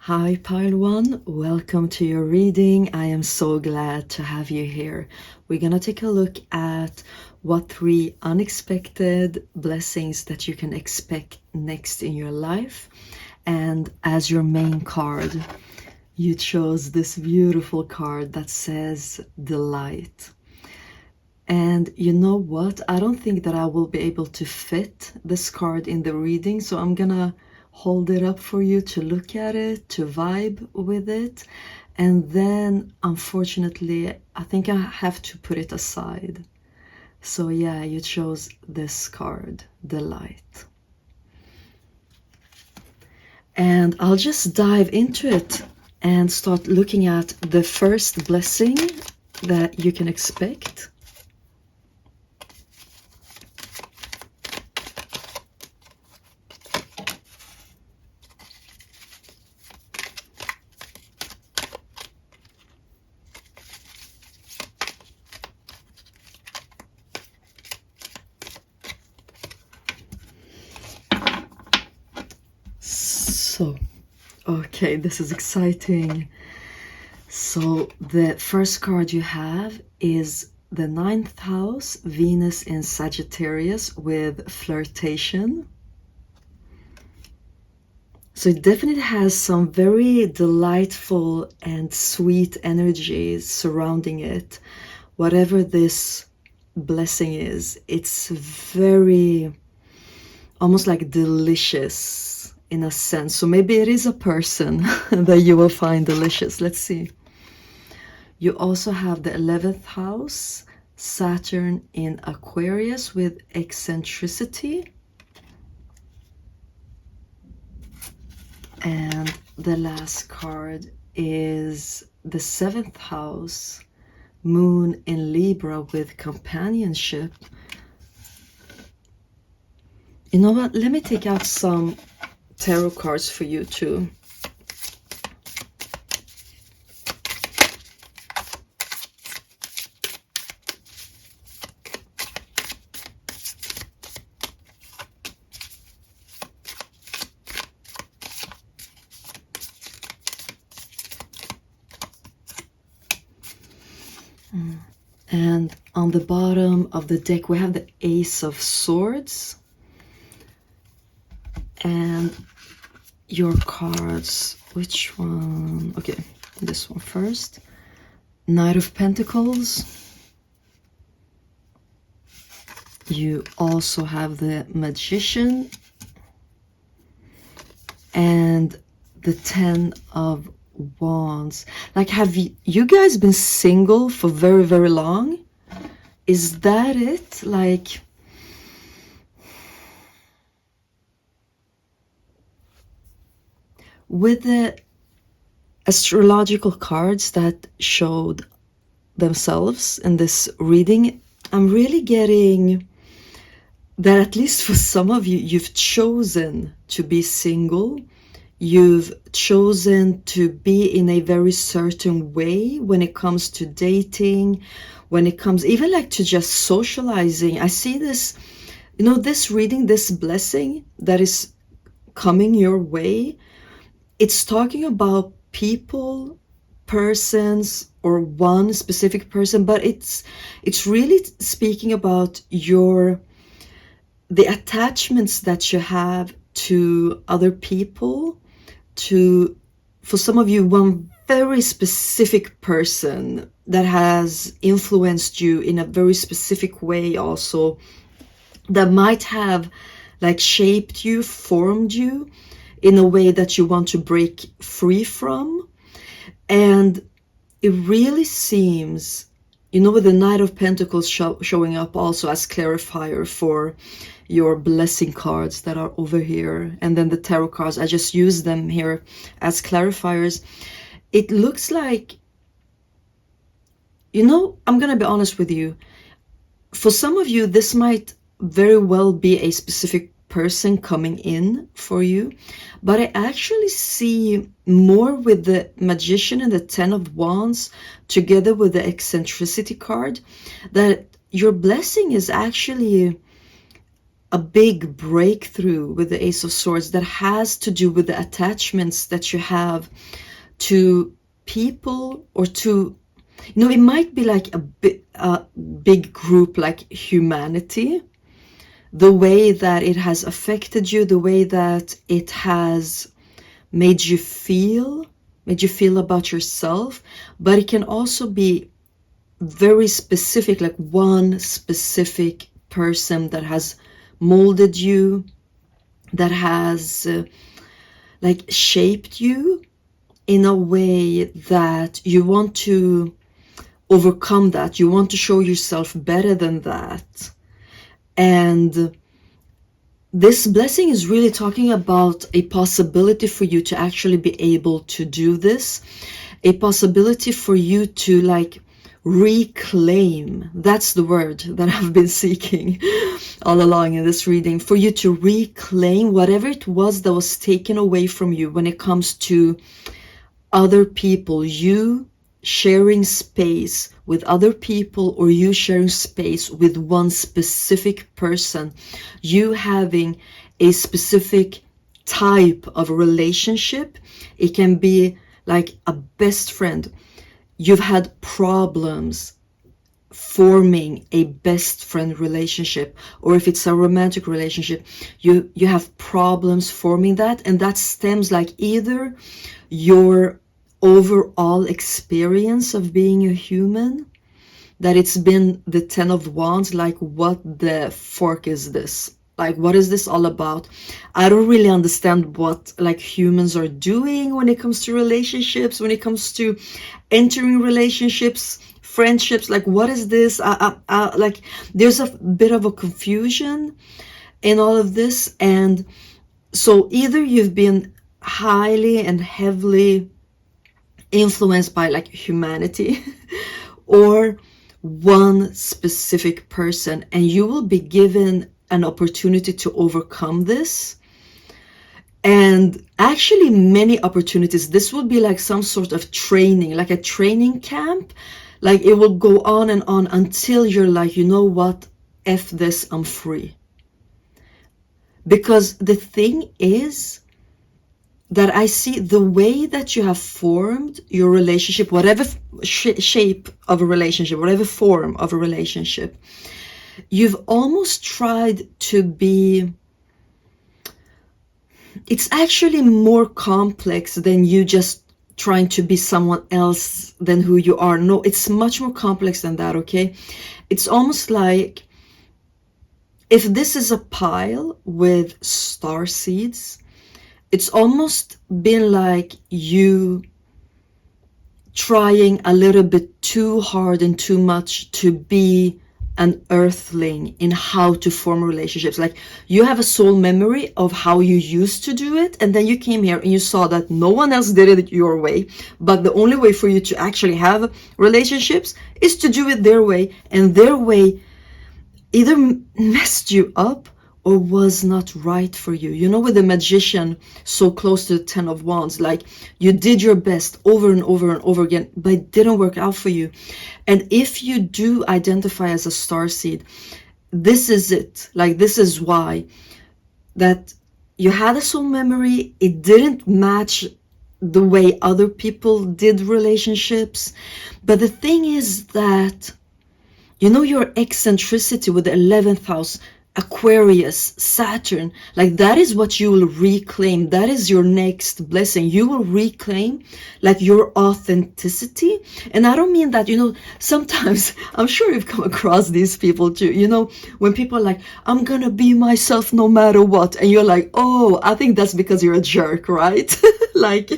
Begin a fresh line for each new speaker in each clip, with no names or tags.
Hi, Pile One. Welcome to your reading. I am so glad to have you here. We're going to take a look at what 3 unexpected blessings that you can expect next in your life. And as your main card, you chose this beautiful card that says Delight. And you know what? I don't think that I will be able to fit this card in the reading, so I'm gonna hold it up for you to look at it, to vibe with it, and then unfortunately I think I have to put it aside. So yeah, you chose this card, Delight. And I'll just dive into it and start looking at the first blessing that you can expect. So, okay, this is exciting. So the first card you have is the 9th house, Venus in Sagittarius with flirtation. So it definitely has some very delightful and sweet energies surrounding it. Whatever this blessing is, it's very almost like delicious in a sense. So maybe it is a person that you will find delicious. Let's see. You also have the 11th house, Saturn in Aquarius with eccentricity. And the last card is the 7th house, Moon in Libra with companionship. You know what? Let me take out some tarot cards for you too. And on the bottom of the deck, we have the Ace of Swords. And your cards, which one? Okay, this one first. Knight of Pentacles. You also have the Magician and the 10 of Wands. Like, have you guys been single for very, very long? Is that it? Like, with the astrological cards that showed themselves in this reading, I'm really getting that at least for some of you, you've chosen to be single. You've chosen to be in a very certain way when it comes to dating, when it comes even like to just socializing. I see this, you know, this reading, this blessing that is coming your way. It's talking about people, persons, or one specific person, but it's really speaking about the attachments that you have to other people, to, for some of you, one very specific person that has influenced you in a very specific way also, that might have like shaped you, formed you in a way that you want to break free from. And it really seems, you know, with the Knight of Pentacles showing up also as clarifier for your blessing cards that are over here, and then the tarot cards, I just use them here as clarifiers. It looks like, you know, I'm gonna be honest with you, for some of you this might very well be a specific person coming in for you, but I actually see more with the Magician and the 10 of Wands together with the eccentricity card, that your blessing is actually a big breakthrough with the Ace of Swords that has to do with the attachments that you have to people, or to, it might be like a big group like humanity, the way that it has affected you, the way that it has made you feel about yourself. But it can also be very specific, like one specific person that has molded you, that has like shaped you in a way that you want to overcome that. You want to show yourself better than that. And this blessing is really talking about a possibility for you to actually be able to do this, a possibility for you to like reclaim. That's the word that I've been seeking all along in this reading, for you to reclaim whatever it was that was taken away from you when it comes to other people, you sharing space with other people, or you sharing space with one specific person, you having a specific type of relationship. It can be like a best friend. You've had problems forming a best friend relationship, or if it's a romantic relationship, you have problems forming that, and that stems like either your overall experience of being a human, that it's been the 10 of Wands, like what the fork is this? Like, what is this all about? I don't really understand what like humans are doing when it comes to relationships, when it comes to entering relationships, friendships. Like, what is this? Like, there's a bit of a confusion in all of this. And so either you've been highly and heavily influenced by like humanity or one specific person, and you will be given an opportunity to overcome this. And actually many opportunities. This will be like some sort of training, like a training camp. Like, it will go on and on until you're like, you know what, F this, I'm free. Because the thing is that I see the way that you have formed your relationship, whatever shape of a relationship, whatever form of a relationship, you've almost tried to be, it's actually more complex than you just trying to be someone else than who you are. No, it's much more complex than that, okay? It's almost like if this is a pile with star seeds, it's almost been like you trying a little bit too hard and too much to be an earthling in how to form relationships. Like, you have a soul memory of how you used to do it, and then you came here and you saw that no one else did it your way, but the only way for you to actually have relationships is to do it their way, and their way either messed you up or was not right for you. You know, with the magician so close to the 10 of Wands, like, you did your best over and over and over again, but it didn't work out for you. And if you do identify as a starseed, this is it. Like, this is why, that you had a soul memory, it didn't match the way other people did relationships. But the thing is that, you know, your eccentricity with the 11th house, Aquarius, Saturn, like, that is what you will reclaim. That is your next blessing. You will reclaim like your authenticity. And I don't mean that, you know, sometimes I'm sure you've come across these people too, you know, when people are like, I'm gonna be myself no matter what, and you're like, oh, I think that's because you're a jerk, right? Like,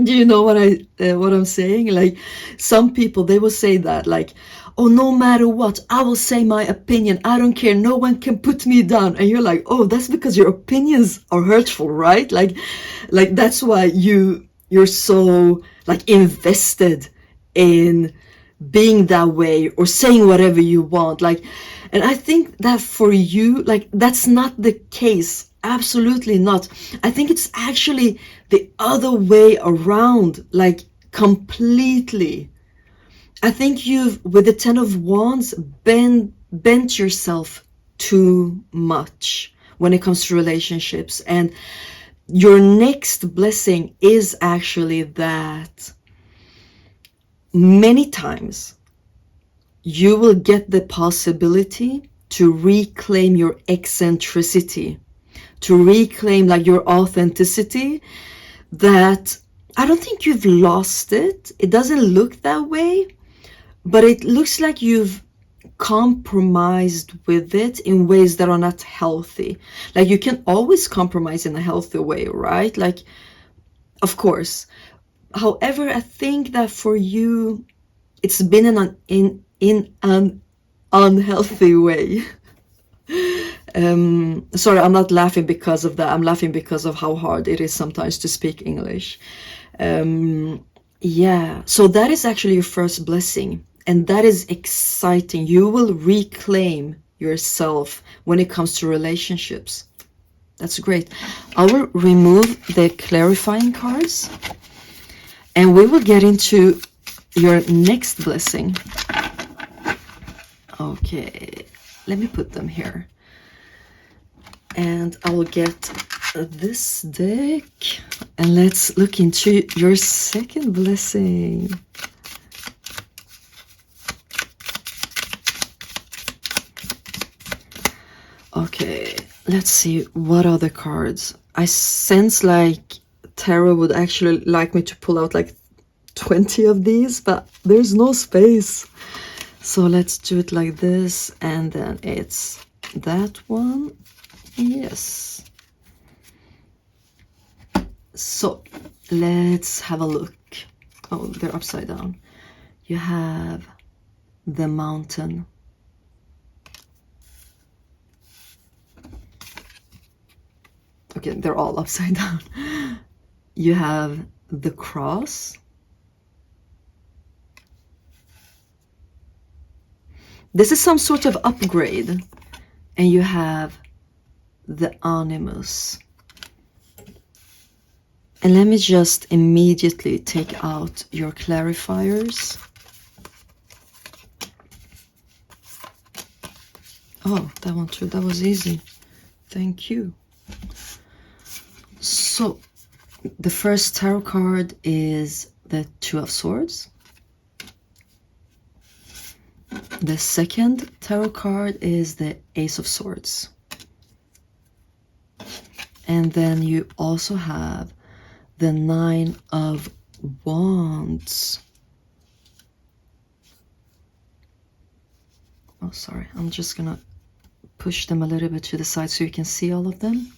do you know what I'm saying? Like, some people, they will say that, like, oh, no matter what, I will say my opinion. I don't care. No one can put me down. And you're like, oh, that's because your opinions are hurtful, right? Like that's why you're so like invested in being that way or saying whatever you want. Like, and I think that for you, like, that's not the case. Absolutely not. I think it's actually the other way around, like, completely. I think you've, with the 10 of Wands, bent yourself too much when it comes to relationships. And your next blessing is actually that many times you will get the possibility to reclaim your eccentricity, to reclaim like your authenticity, that I don't think you've lost it. It doesn't look that way, but it looks like you've compromised with it in ways that are not healthy. Like you can always compromise in a healthy way, right? Like, of course. However, I think that for you, it's been in an unhealthy way. Sorry, I'm not laughing because of that. I'm laughing because of how hard it is sometimes to speak English. Yeah, so that is actually your first blessing. And that is exciting. You will reclaim yourself when it comes to relationships. That's great. I will remove the clarifying cards. And we will get into your next blessing. Okay, let me put them here. And I will get this deck. And let's look into your second blessing. Okay, let's see, what are the cards? I sense like Tarot would actually like me to pull out like 20 of these, but there's no space. So let's do it like this, and then it's that one. Yes. So let's have a look. Oh, they're upside down. You have the Mountain. Okay, they're all upside down. You have the Cross. This is some sort of upgrade. And you have the Animus. And let me just immediately take out your clarifiers. Oh, that one too. That was easy. Thank you. So, the first tarot card is the Two of Swords. The second tarot card is the Ace of Swords. And then you also have the Nine of Wands. Oh, sorry. I'm just gonna push them a little bit to the side so you can see all of them.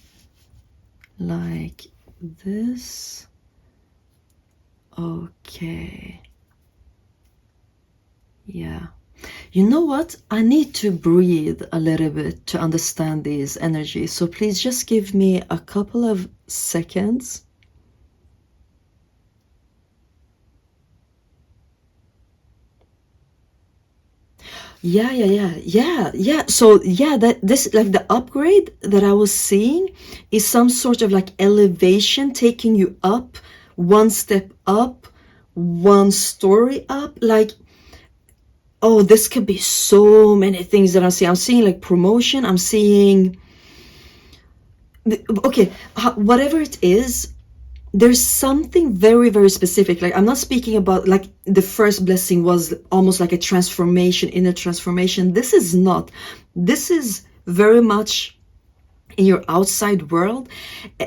Like this. Okay. Yeah. You know what? I need to breathe a little bit to understand these energies. So please just give me a couple of seconds. Yeah. So yeah, that this like the upgrade that I was seeing is some sort of like elevation, taking you up, one step up, one story up. Like, oh, this could be so many things that I'm seeing. I'm seeing like promotion. I'm seeing, okay, whatever it is, there's something very, very specific. Like, I'm not speaking about like the first blessing was almost like a transformation, inner transformation. This is not. This is very much in your outside world.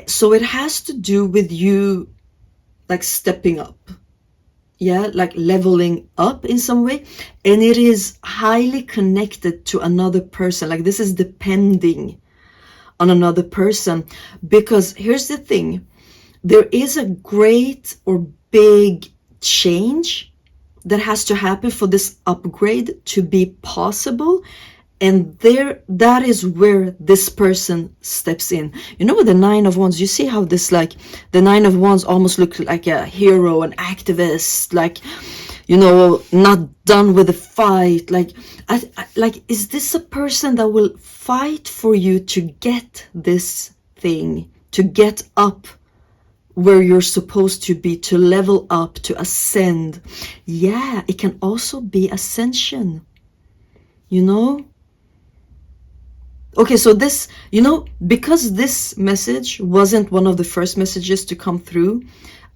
So it has to do with you like stepping up. Yeah, like leveling up in some way. And it is highly connected to another person. Like this is depending on another person. Because here's the thing. There is a great or big change that has to happen for this upgrade to be possible. And that is where this person steps in. You know, with the Nine of Wands, you see how this, like, the Nine of Wands almost looks like a hero, an activist, like, you know, not done with the fight. Like, like, is this a person that will fight for you to get this thing, to get up where you're supposed to be, to level up, to ascend? Yeah, it can also be ascension, you know? Okay, so this, because this message wasn't one of the first messages to come through,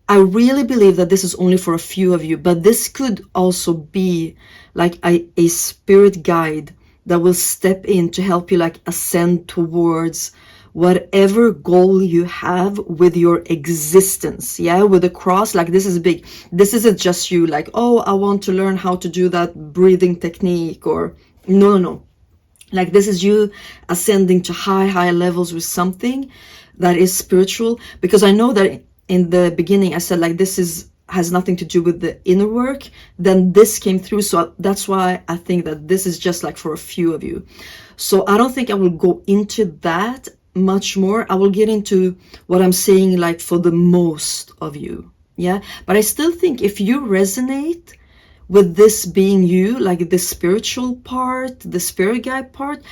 I really believe that this is only for a few of you, but this could also be like a spirit guide that will step in to help you like ascend towards whatever goal you have with your existence. Yeah, with the cross, like this is big. This isn't just you like, oh, I want to learn how to do that breathing technique, or no. Like this is you ascending to high levels with something that is spiritual. Because I know that in the beginning I said like this has nothing to do with the inner work. Then this came through, so that's why I think that this is just like for a few of you. So I don't think I will go into that much more. I will get into what I'm saying like for the most of you. Yeah, but I still think if you resonate with this being you, like the spiritual part, the spirit guide part,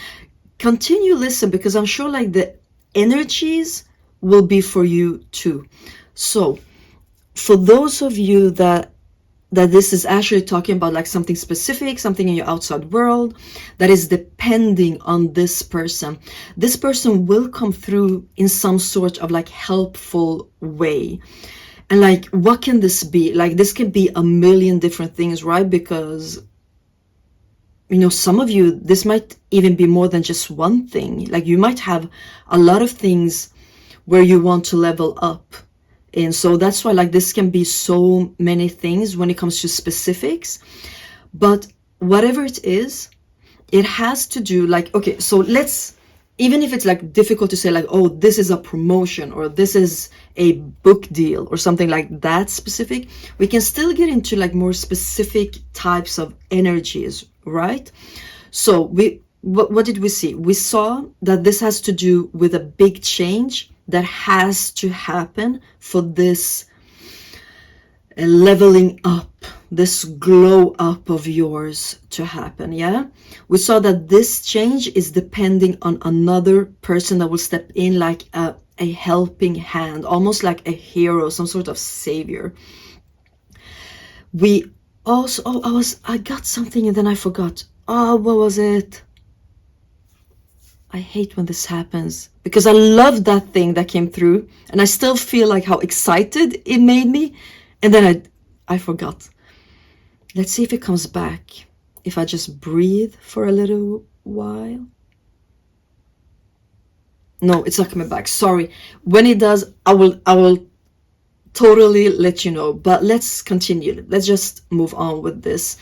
continue listen, because I'm sure like the energies will be for you too. So for those of you that this is actually talking about like something specific, something in your outside world that is depending on this person will come through in some sort of like helpful way. And like, what can this be? Like, this could be a million different things, right? Because, some of you, this might even be more than just one thing. Like, you might have a lot of things where you want to level up. And so that's why, like, this can be so many things when it comes to specifics. But whatever it is, it has to do, like, okay, so let's, even if it's like difficult to say like, oh, this is a promotion or this is a book deal or something like that specific, we can still get into like more specific types of energies, right? So what did we see? We saw that this has to do with a big change that has to happen for this leveling up, this glow up of yours to happen. Yeah, we saw that this change is depending on another person that will step in, like a helping hand, almost like a hero, some sort of savior. We also, I got something and then I forgot. Oh, what was it? I hate when this happens because I love that thing that came through and I still feel like how excited it made me, and then I forgot. Let's see if it comes back. If I just breathe for a little while. No, it's not coming back. Sorry. When it does, I will totally let you know. But let's continue. Let's just move on with this.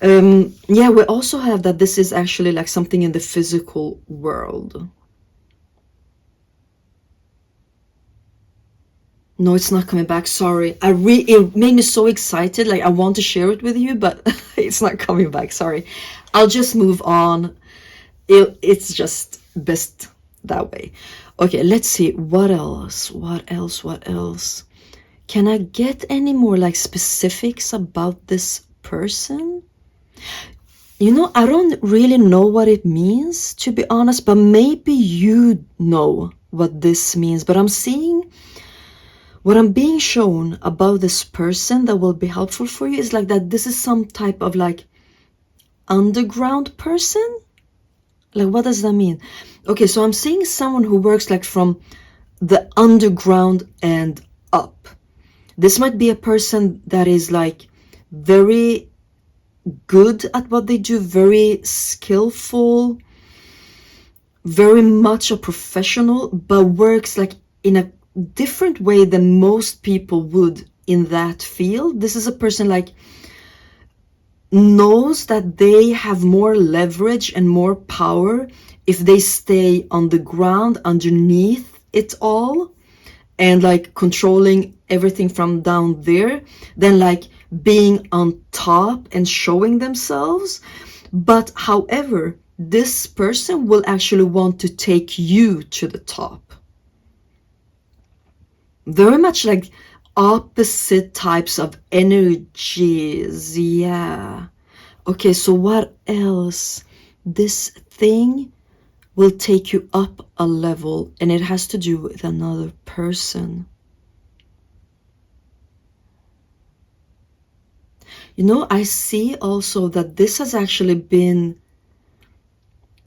Yeah, we also have that this is actually like something in the physical world. No, it's not coming back. Sorry. It made me so excited. Like I want to share it with you, but it's not coming back. Sorry. I'll just move on. It's just best that way. Okay, let's see. What else? Can I get any more like specifics about this person? I don't really know what it means, to be honest, but maybe you know what this means. But I'm seeing what I'm being shown about this person that will be helpful for you is like that this is some type of like underground person. Like, what does that mean? Okay, so I'm seeing someone who works like from the underground and up. This might be a person that is like very good at what they do, very skillful, very much a professional, but works like in a different way than most people would in that field. This is a person like knows that they have more leverage and more power if they stay on the ground underneath it all and like controlling everything from down there than like being on top and showing themselves. But however, this person will actually want to take you to the top. Very much like opposite types of energies. Yeah. Okay, so what else? This thing will take you up a level, and it has to do with another person. I see also that this has actually been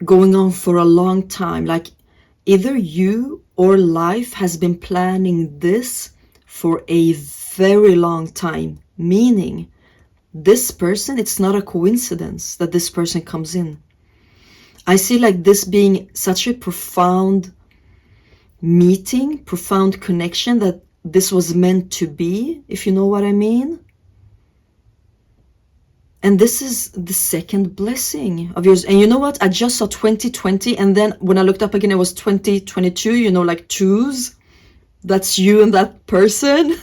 going on for a long time. Like either you or life has been planning this for a very long time, meaning this person, it's not a coincidence that this person comes in. I see like this being such a profound meeting, profound connection, that this was meant to be, if you know what I mean. And this is the second blessing of yours. And you know what? I just saw 2020, and then when I looked up again, it was 2022, you know, like twos. That's you and that person.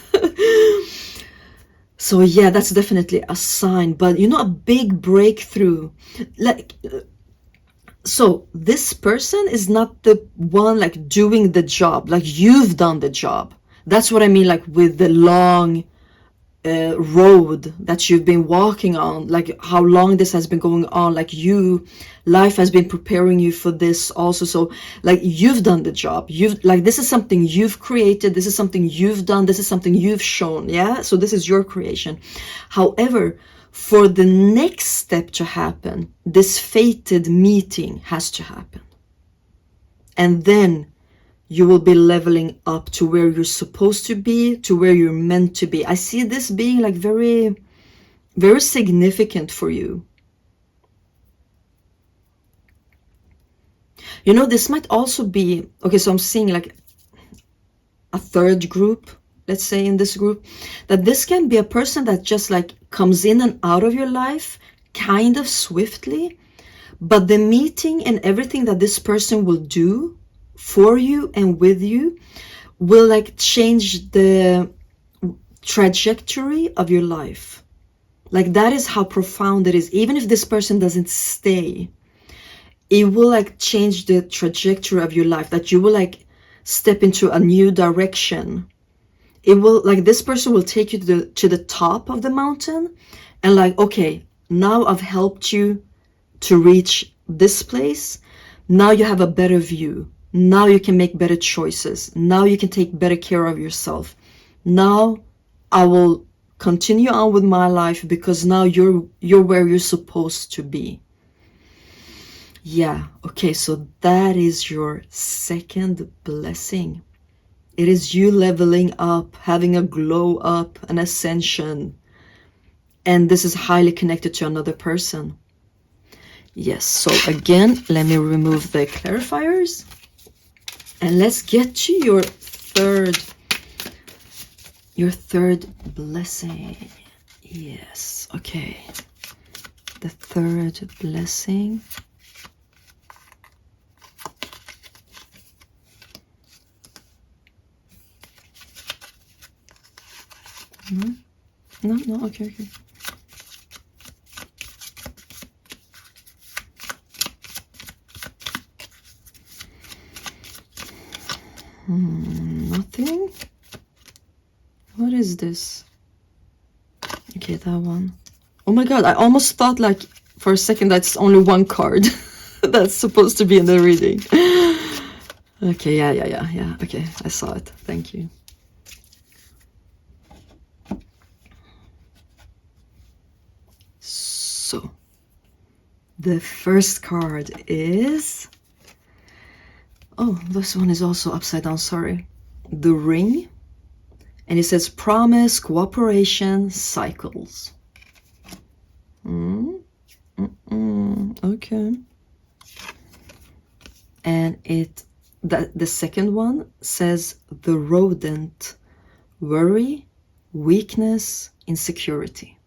So yeah, that's definitely a sign. But you know, a big breakthrough. Like, so this person is not the one like doing the job. Like you've done the job. That's what I mean, like with the long road that you've been walking on, like how long this has been going on, like life has been preparing you for this also. So like you've done the job, this is something you've created, this is something you've done, this is something you've shown. Yeah, so this is your creation. However, for the next step to happen, this fated meeting has to happen, and then you will be leveling up to where you're supposed to be, to where you're meant to be. I see this being like very, very significant for you. You know, this might also be, okay, so I'm seeing like a third group, let's say in this group, that this can be a person that just like comes in and out of your life kind of swiftly, but the meeting and everything that this person will do for you and with you will like change the trajectory of your life. Like that is how profound it is. Even if this person doesn't stay, it will like change the trajectory of your life, that you will like step into a new direction. It will like, this person will take you to the top of the mountain, and like, okay, now I've helped you to reach this place. Now you have a better view. Now you can make better choices. Now you can take better care of yourself. Now I will continue on with my life because now you're where you're supposed to be. Yeah, okay, so that is your second blessing. It is you leveling up, having a glow up, an ascension. And this is highly connected to another person. Yes, so again, let me remove the clarifiers. And let's get to your third blessing. Yes, okay. The third blessing. No, okay. Nothing. What is this? Okay, that one. Oh my god, I almost thought like for a second that's only one card that's supposed to be in the reading. Okay, yeah. Okay, I saw it. Thank you. So, the first card is... Oh, this one is also upside down, sorry. The Ring. And it says promise, cooperation, cycles. Okay. And the second one says the Rodent, worry, weakness, insecurity.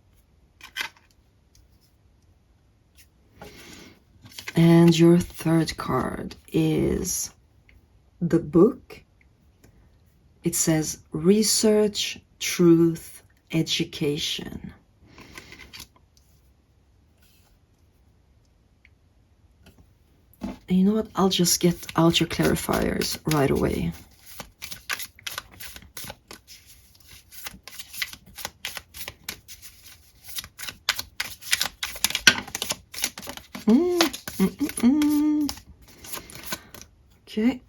And your third card is the Book. It says research, truth, education. And you know what? I'll just get out your clarifiers right away. Okay,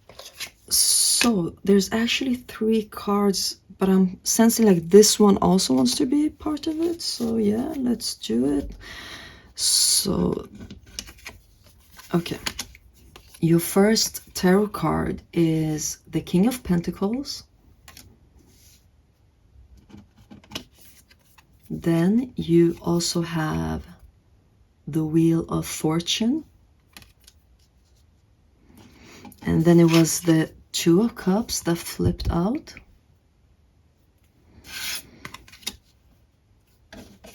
so there's actually 3 cards, but I'm sensing like this one also wants to be part of it. So yeah, let's do it. So, okay, Your first tarot card is the King of Pentacles. Then you also have the Wheel of Fortune. And then it was the Two of Cups that flipped out.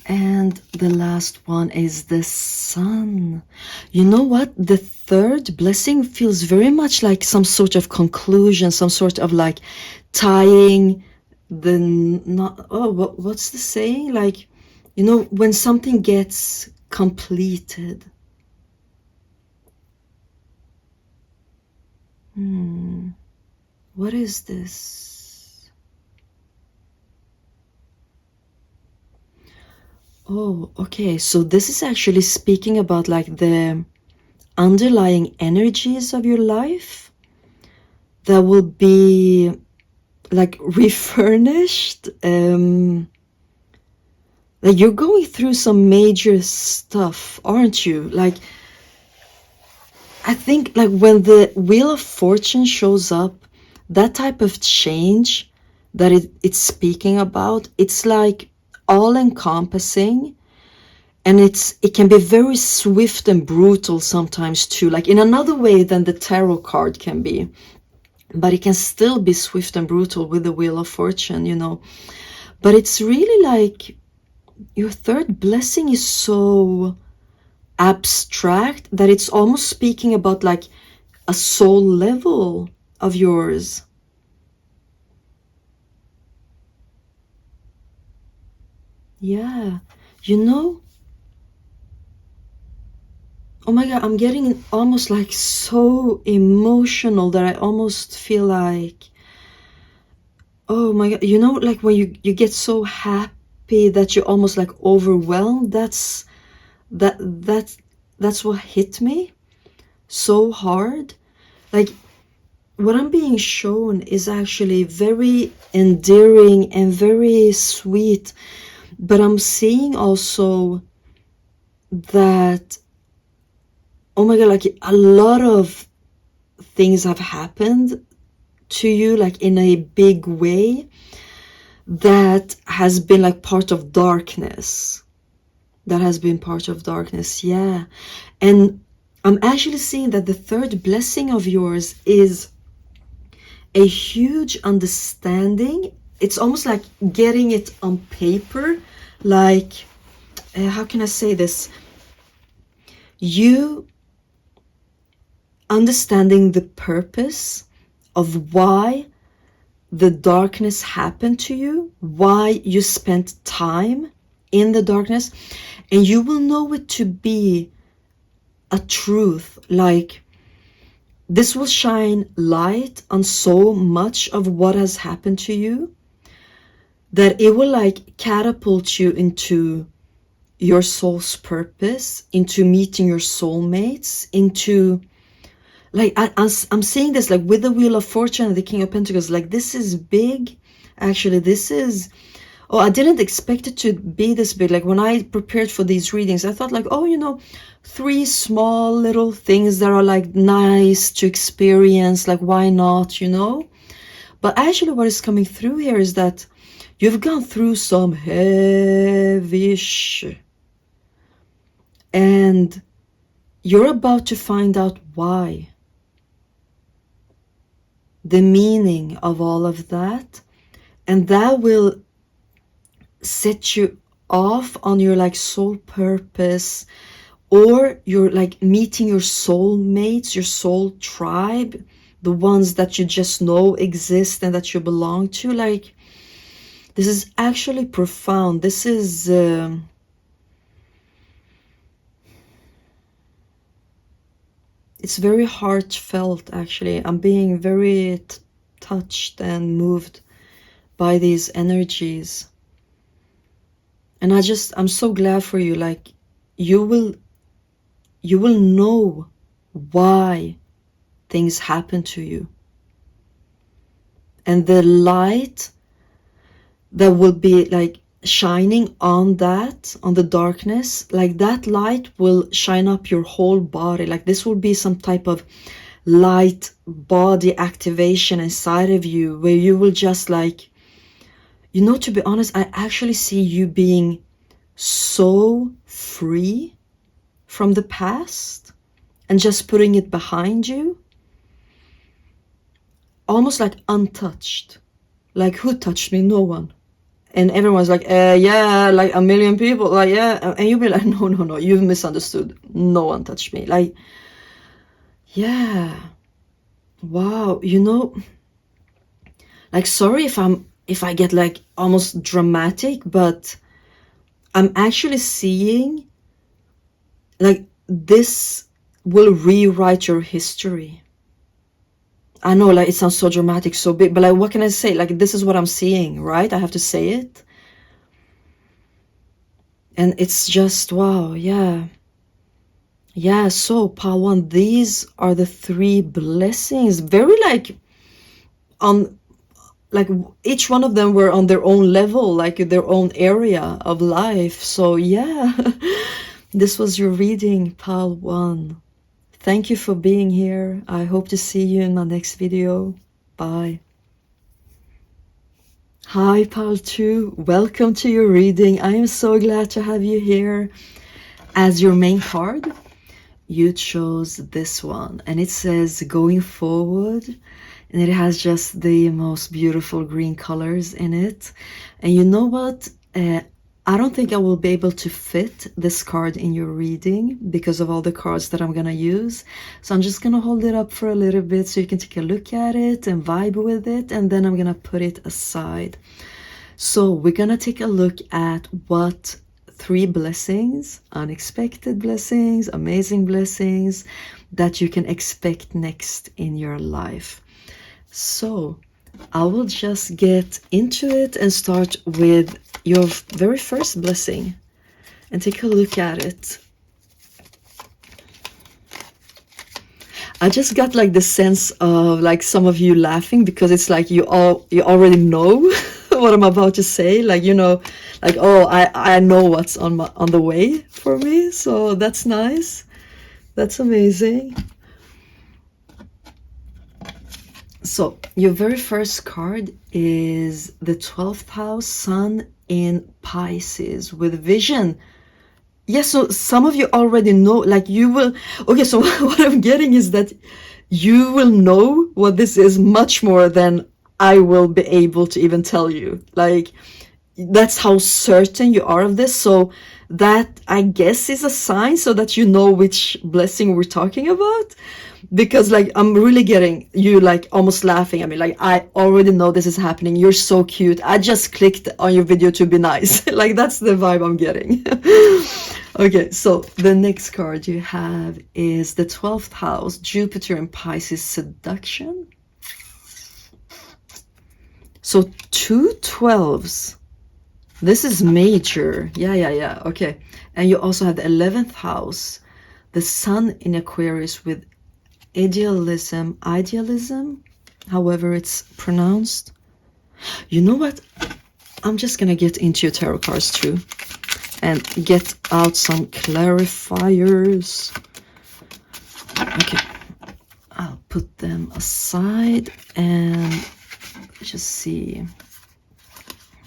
And the last one is the Sun. You know what? The third blessing feels very much like some sort of conclusion, some sort of like tying the not. Oh, what's the saying? Like, you know, when something gets completed. What is this? Oh, okay. So this is actually speaking about like the underlying energies of your life that will be like refurnished. Like you're going through some major stuff, aren't you? Like, I think like when the Wheel of Fortune shows up, that type of change that it's speaking about, it's like all encompassing, and it can be very swift and brutal sometimes too, like in another way than the tarot card can be, but it can still be swift and brutal with the Wheel of Fortune, you know. But it's really like your third blessing is so abstract that it's almost speaking about like a soul level of yours. Yeah, you know, oh my God, I'm getting almost like so emotional that I almost feel like, oh my God, you know, like when you get so happy that you're almost like overwhelmed. That's what hit me so hard. Like what I'm being shown is actually very endearing and very sweet, but I'm seeing also that, oh my God, like a lot of things have happened to you, like in a big way, that has been like part of darkness. That has been part of darkness, yeah. And I'm actually seeing that the third blessing of yours is a huge understanding. It's almost like getting it on paper, like, how can I say this? You understanding the purpose of why the darkness happened to you, why you spent time in the darkness, and you will know it to be a truth. Like this will shine light on so much of what has happened to you that it will like catapult you into your soul's purpose, into meeting your soulmates, into like I'm saying this like with the Wheel of Fortune and the King of Pentacles, like this is big. Actually, this is, oh, I didn't expect it to be this big. Like when I prepared for these readings, I thought like, oh, you know, 3 small little things that are like nice to experience, like why not, you know? But actually what is coming through here is that you've gone through some heavy shit, and you're about to find out why. The meaning of all of that, and that will set you off on your like soul purpose, or you're like meeting your soulmates, your soul tribe, the ones that you just know exist and that you belong to. Like this is actually profound. This is it's very heartfelt. Actually, I'm being very touched and moved by these energies, and I'm so glad for you. Like you will know why things happen to you, and the light that will be like shining on that, on the darkness, like that light will shine up your whole body. Like this will be some type of light body activation inside of you, where you will just like, you know, to be honest, I actually see you being so free from the past and just putting it behind you, almost like untouched. Like, who touched me? No one. And everyone's like, yeah, like a million people, like, yeah. And you'll be like, no, you've misunderstood. No one touched me. Like, yeah, wow, you know, like, sorry if I get like almost dramatic, but I'm actually seeing like this will rewrite your history. I know, like, it sounds so dramatic, so big, but like, what can I say? Like, this is what I'm seeing, right? I have to say it. And it's just, wow, yeah. Yeah, so Pile 1, these are the 3 blessings. Very like, on, like, each one of them were on their own level, like their own area of life. So yeah, this was your reading, Pile 1. Thank you for being here. I hope to see you in my next video. Bye. Hi, Pile 2. Welcome to your reading. I am so glad to have you here. As your main card, you chose this one, and it says going forward, and it has just the most beautiful green colors in it. And you know what? I don't think I will be able to fit this card in your reading because of all the cards that I'm gonna use. So I'm just gonna hold it up for a little bit so you can take a look at it and vibe with it, and then I'm gonna put it aside. So we're gonna take a look at what 3 blessings, unexpected blessings, amazing blessings that you can expect next in your life. So I will just get into it and start with your very first blessing and take a look at it. I just got like the sense of like some of you laughing because it's like you already know what I'm about to say, like, you know, like, oh, I know what's on the way for me. So that's nice. That's amazing. So your very first card is the 12th house, Sun in Pisces with vision. Yes, so some of you already know, like, you will, okay, so what I'm getting is that you will know what this is much more than I will be able to even tell you. Like, that's how certain you are of this. So that, I guess, is a sign so that you know which blessing we're talking about. Because like, I'm really getting you like almost laughing at me, like, I already know this is happening, you're so cute, I just clicked on your video to be nice. Like, that's the vibe I'm getting. Okay, so the next card you have is the 12th house, Jupiter in Pisces, seduction. So 2 12s, this is major. Yeah, okay. And you also have the 11th house, the Sun in Aquarius with idealism, however it's pronounced. You know what? I'm just gonna get into your tarot cards too and get out some clarifiers. Okay, I'll put them aside and just see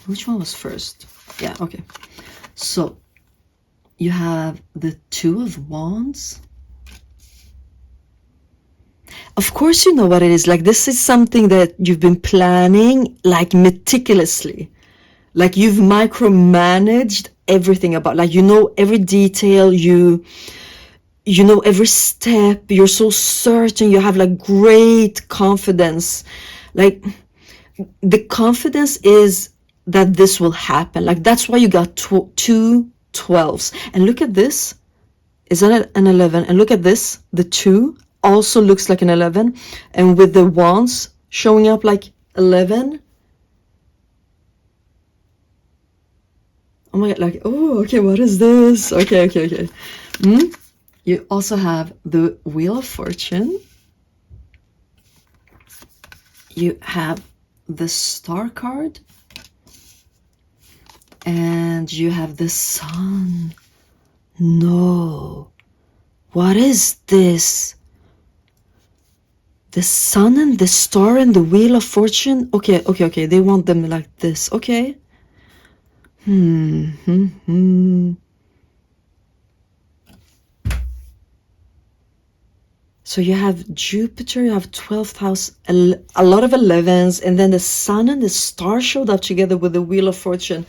which one was first. Yeah, okay. So you have the 2 of Wands. Of course, you know what it is. Like, this is something that you've been planning, like, meticulously. Like, you've micromanaged everything about, like, you know every detail, you know every step, you're so certain, you have like great confidence. Like, the confidence is that this will happen. Like, that's why you got 2 12s. And look at this, is that an 11? And look at this, the 2 also looks like an 11, and with the wands showing up like 11. Oh my god, like, oh, okay, what is this? Okay. You also have the Wheel of Fortune. You have the Star card, and you have the Sun. No, what is this? The sun and the star and the wheel of fortune. Okay, okay, okay. They want them like this. Okay. So you have Jupiter, you have 12th house, a lot of 11s, and then the sun and the star showed up together with the wheel of fortune.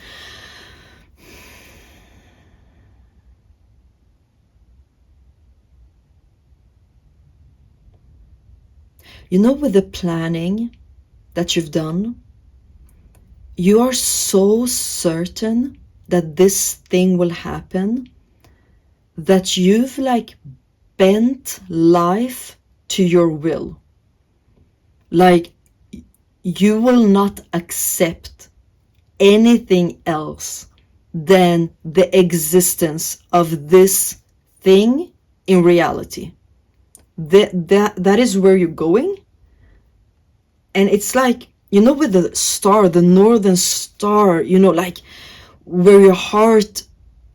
You know, with the planning that you've done, you are so certain that this thing will happen that you've like bent life to your will. Like, you will not accept anything else than the existence of this thing in reality. That is where you're going. And it's like, you know, with the star, the northern star, you know, like where your heart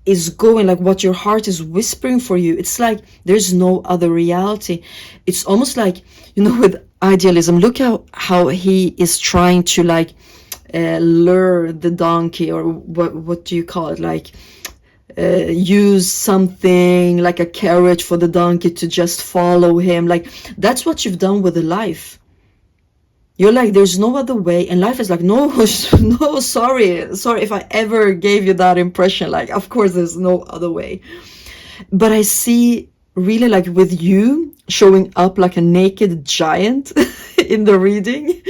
is going, like what your heart is whispering for you. It's like there's no other reality. It's almost like, you know, with idealism, look how he is trying to like lure the donkey, or what do you call it, like use something like a carrot for the donkey to just follow him. Like, that's what you've done with the life. You're like, there's no other way, and life is like, no, no, sorry if I ever gave you that impression. Like, of course there's no other way. But I see really, like, with you showing up like a naked giant in the reading,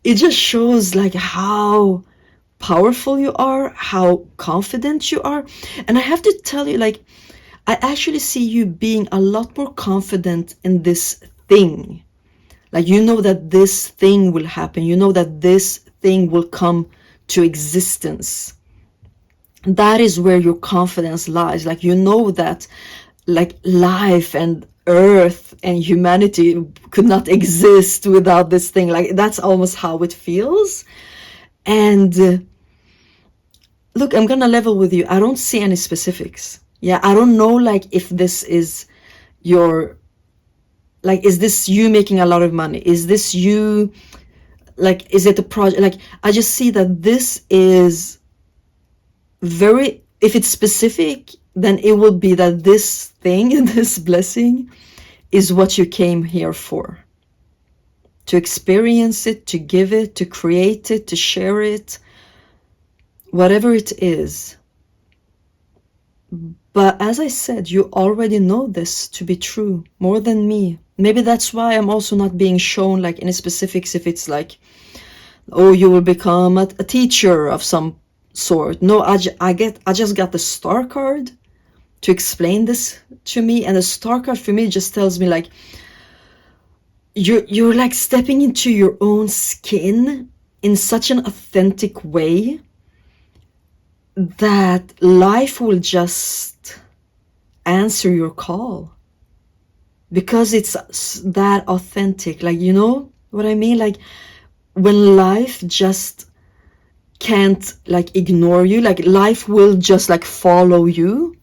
it just shows like how powerful you are, how confident you are. And I have to tell you, like, I actually see you being a lot more confident in this thing. Like, you know that this thing will happen. You know that this thing will come to existence. That is where your confidence lies. Like, you know that, like, life and earth and humanity could not exist without this thing. Like, that's almost how it feels. And look, I'm gonna level with you. I don't see any specifics. Yeah, I don't know, like, if this is your, like, is this you making a lot of money? Is this you, like, is it a project? Like, I just see that this is very, if it's specific, then it will be that this thing, this blessing, is what you came here for. To experience it, to give it, to create it, to share it, whatever it is. But as I said, you already know this to be true, more than me. Maybe that's why I'm also not being shown like any specifics, if it's like, oh, you will become a teacher of some sort. No, I just got the star card to explain this to me, and the star card for me just tells me like, you're like stepping into your own skin in such an authentic way that life will just answer your call, because it's that authentic. Like, you know what I mean? Like, when life just can't like ignore you, like life will just like follow you.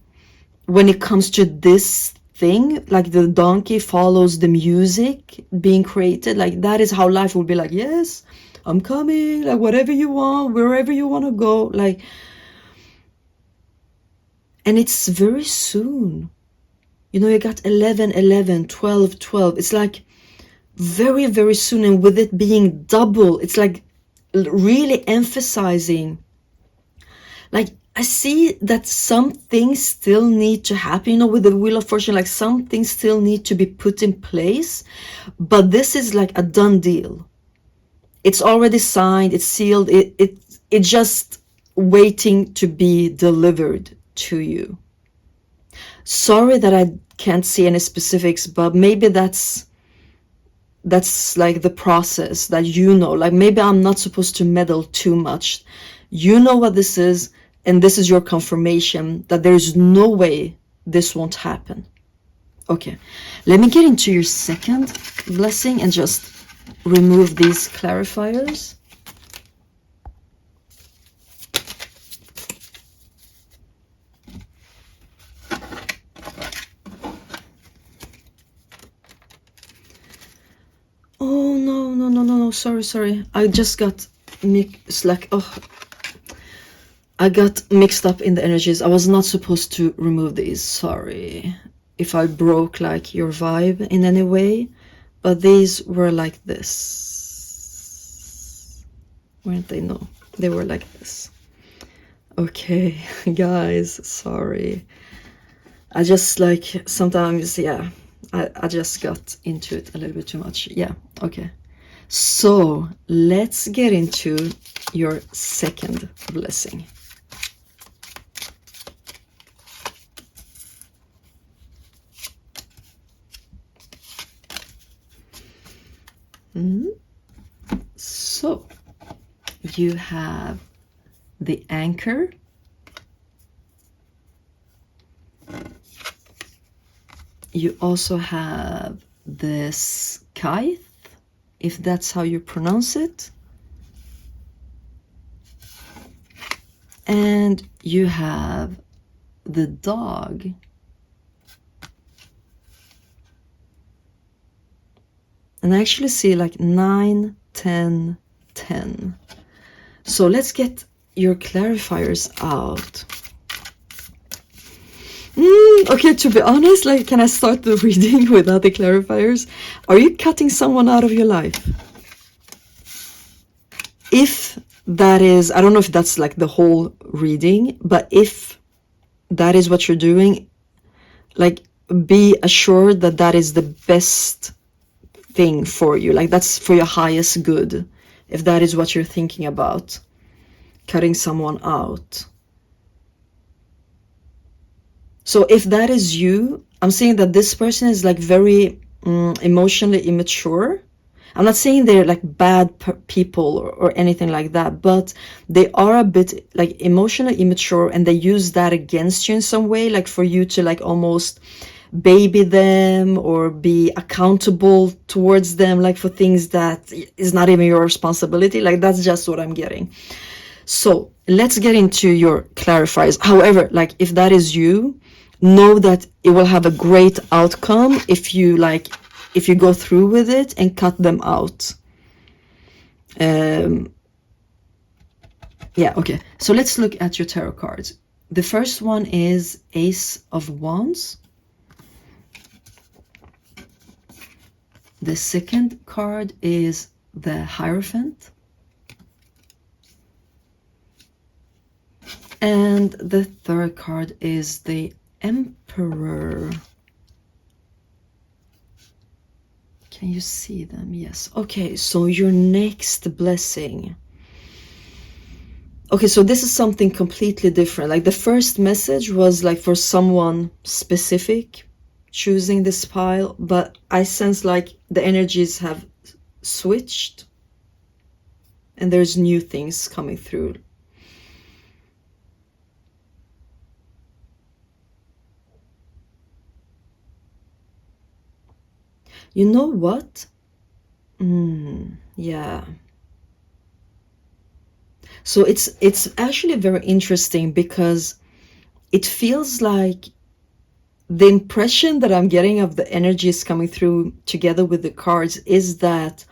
When it comes to this thing, like the donkey follows the music being created, like that is how life will be like, yes, I'm coming, like whatever you want, wherever you want to go, like. And it's very soon. You know, you got 11, 11, 12, 12. It's like very, very soon. And with it being double, it's like really emphasizing. Like, I see that some things still need to happen, you know, with the Wheel of Fortune, like some things still need to be put in place. But this is like a done deal. It's already signed, it's sealed, it's just waiting to be delivered to you. Sorry that I can't see any specifics, but maybe that's like the process that, you know, like maybe I'm not supposed to meddle too much. You know what this is, and this is your confirmation that there's no way this won't happen. Okay, let me get into your second blessing and just remove these clarifiers. no, sorry. I just got I got mixed up in the energies. I was not supposed to remove these. Sorry if I broke like your vibe in any way, but these were like this. Weren't they? No, they were like this. Okay, guys, sorry. I just like sometimes, yeah, I just got into it a little bit too much. Yeah, okay. So let's get into your second blessing. So you have the anchor, you also have the scythe, if that's how you pronounce it, and you have the dog. And I actually see like 9, 10, 10. So let's get your clarifiers out. Okay, to be honest, like, can I start the reading without the clarifiers? Are you cutting someone out of your life? If that is, I don't know if that's like the whole reading, but if that is what you're doing, like, be assured that that is the best thing for you. Like, that's for your highest good. If that is what you're thinking about, cutting someone out. So if that is you, I'm saying that this person is like very emotionally immature. I'm not saying they're like bad people or anything like that, but they are a bit like emotionally immature, and they use that against you in some way, like for you to like almost baby them or be accountable towards them, like for things that is not even your responsibility. Like, that's just what I'm getting. So let's get into your clarifiers. However, like, if that is you, know that it will have a great outcome if you go through with it and cut them out. Yeah, okay. So let's look at your tarot cards. The first one is Ace of Wands. The second card is the Hierophant. And the third card is the Emperor. Can you see them? Yes. Okay, so your next blessing. Okay, so this is something completely different. Like, the first message was like for someone specific choosing this pile, but I sense like the energies have switched and there's new things coming through. You know what? Yeah. So it's actually very interesting, because it feels like the impression that I'm getting of the energies coming through together with the cards is that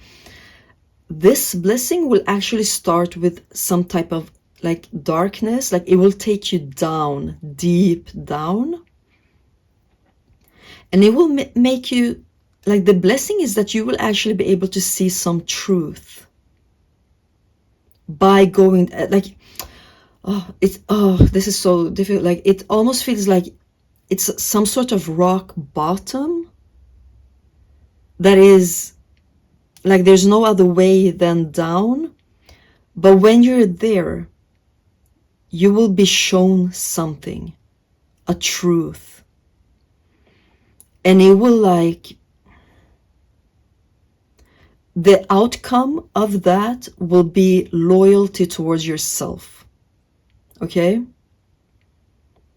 this blessing will actually start with some type of like darkness, like it will take you down, deep down, and it will make you, like, the blessing is that you will actually be able to see some truth by going like, this is so difficult. Like, it almost feels like it's some sort of rock bottom that is like there's no other way than down, but when you're there, you will be shown something, a truth, and it will, like, the outcome of that will be loyalty towards yourself. Okay?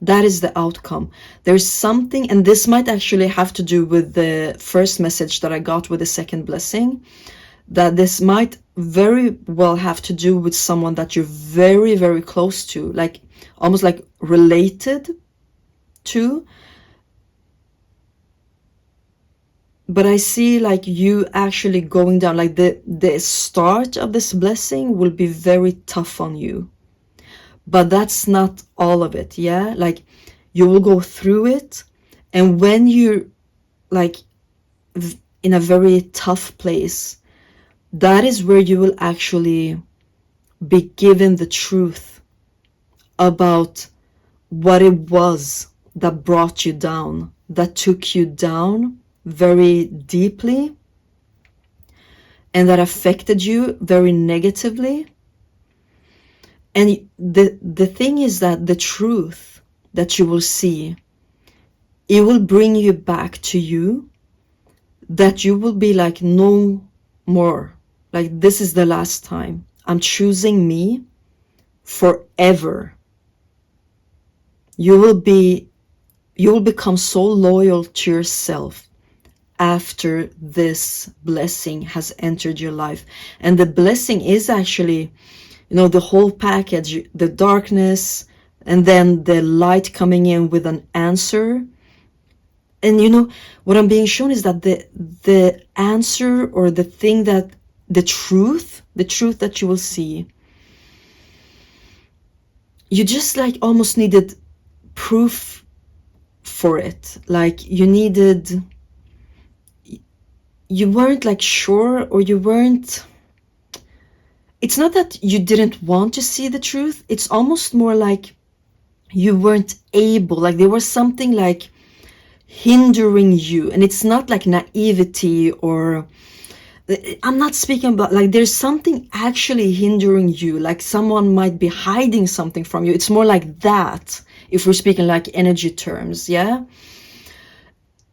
That is the outcome. There's something, and this might actually have to do with the first message that I got with the second blessing, that this might very well have to do with someone that you're very, very close to, like almost like related to. but I see like you actually going down, like the start of this blessing will be very tough on you, but that's not all of it. Yeah, like you will go through it, and when you're like in a very tough place, that is where you will actually be given the truth about what it was that brought you down, that took you down very deeply, and that affected you very negatively. And the thing is that the truth that you will see, it will bring you back to you, that you will be like, no more. Like, this is the last time. I'm choosing me forever. You will become so loyal to yourself after this blessing has entered your life. And the blessing is actually, you know, the whole package, the darkness, and then the light coming in with an answer. And you know, what I'm being shown is that the answer, or the thing that, the truth that you will see, you just like almost needed proof for it. Like you weren't like sure, or you weren't, it's not that you didn't want to see the truth, it's almost more like you weren't able, like there was something like hindering you. And it's not like naivety, or I'm not speaking about like there's something actually hindering you, like someone might be hiding something from you. It's more like that, if we're speaking like energy terms. Yeah.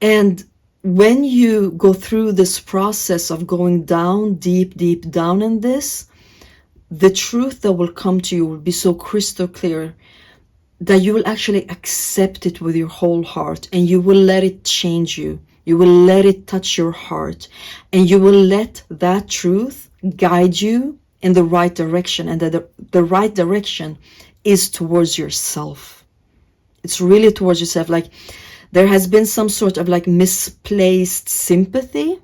And when you go through this process of going down, deep down in this, the truth that will come to you will be so crystal clear that you will actually accept it with your whole heart, and you will let it change you. You will let it touch your heart, and you will let that truth guide you in the right direction. And the right direction is towards yourself. It's really towards yourself. Like there has been some sort of like misplaced sympathy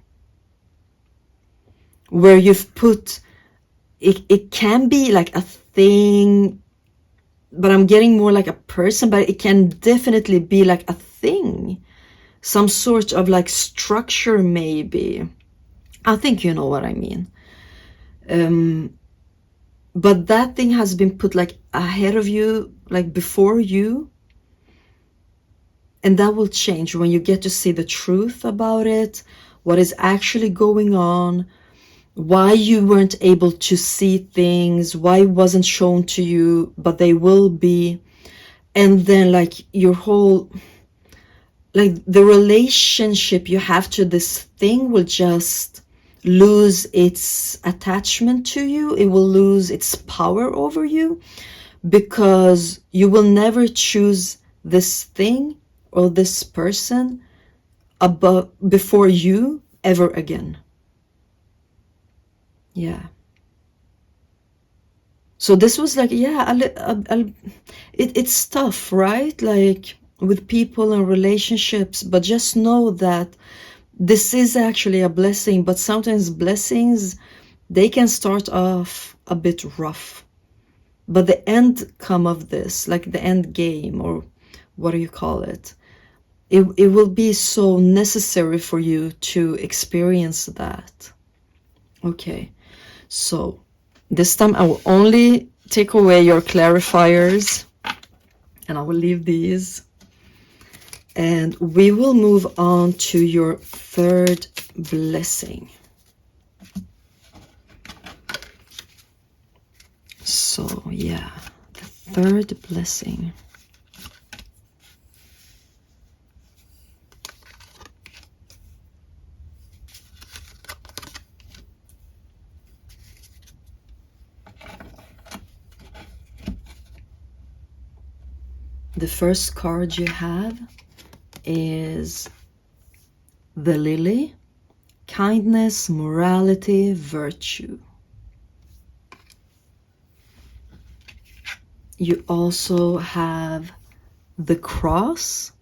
where you've put, it can be like a thing, but I'm getting more like a person, but it can definitely be like a thing, some sort of like structure maybe. I think you know what I mean. But that thing has been put like ahead of you, like before you, and that will change when you get to see the truth about it, what is actually going on, why you weren't able to see things, why it wasn't shown to you, but they will be. And then like your whole, like the relationship you have to this thing will just lose its attachment to you. It will lose its power over you, because you will never choose this thing or this person above, before you, ever again. Yeah. So this was like, yeah, it's tough, right? Like with people and relationships, but just know that this is actually a blessing. But sometimes blessings, they can start off a bit rough, but the end come of this, like the end game, or what do you call it? It will be so necessary for you to experience that. Okay. So this time I will only take away your clarifiers, and I will leave these, and we will move on to your third blessing. So yeah, the third blessing. The first card you have is the Lily, kindness, morality, virtue. You also have the Cross,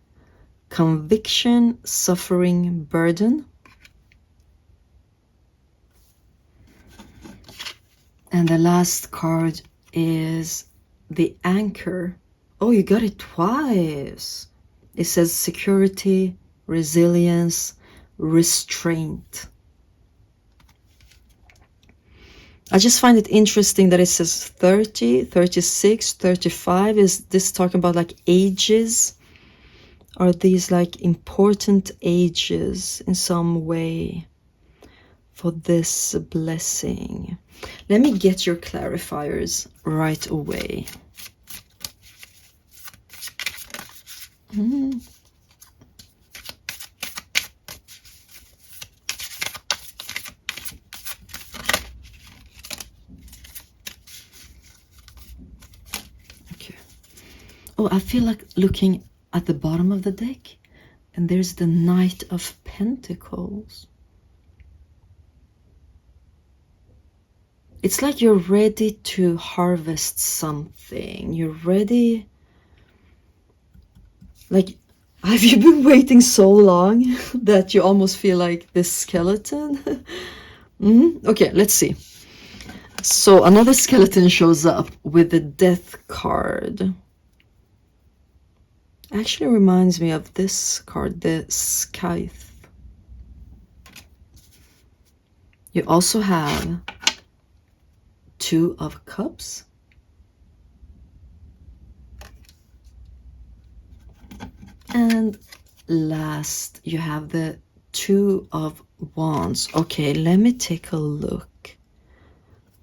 conviction, suffering, burden. And the last card is the Anchor. Oh, you got it twice. It says security, resilience, restraint. I just find it interesting that it says 30, 36, 35. Is this talking about like ages? Are these like important ages in some way for this blessing? Let me get your clarifiers right away. Okay. Oh, I feel like looking at the bottom of the deck, and there's the Knight of Pentacles. It's like you're ready to harvest something. You're ready. Like, have you been waiting so long that you almost feel like this skeleton? Okay, let's see. So another skeleton shows up with the Death card. Actually reminds me of this card, the Scythe. You also have Two of Cups. And last, you have the Two of Wands. Okay, let me take a look.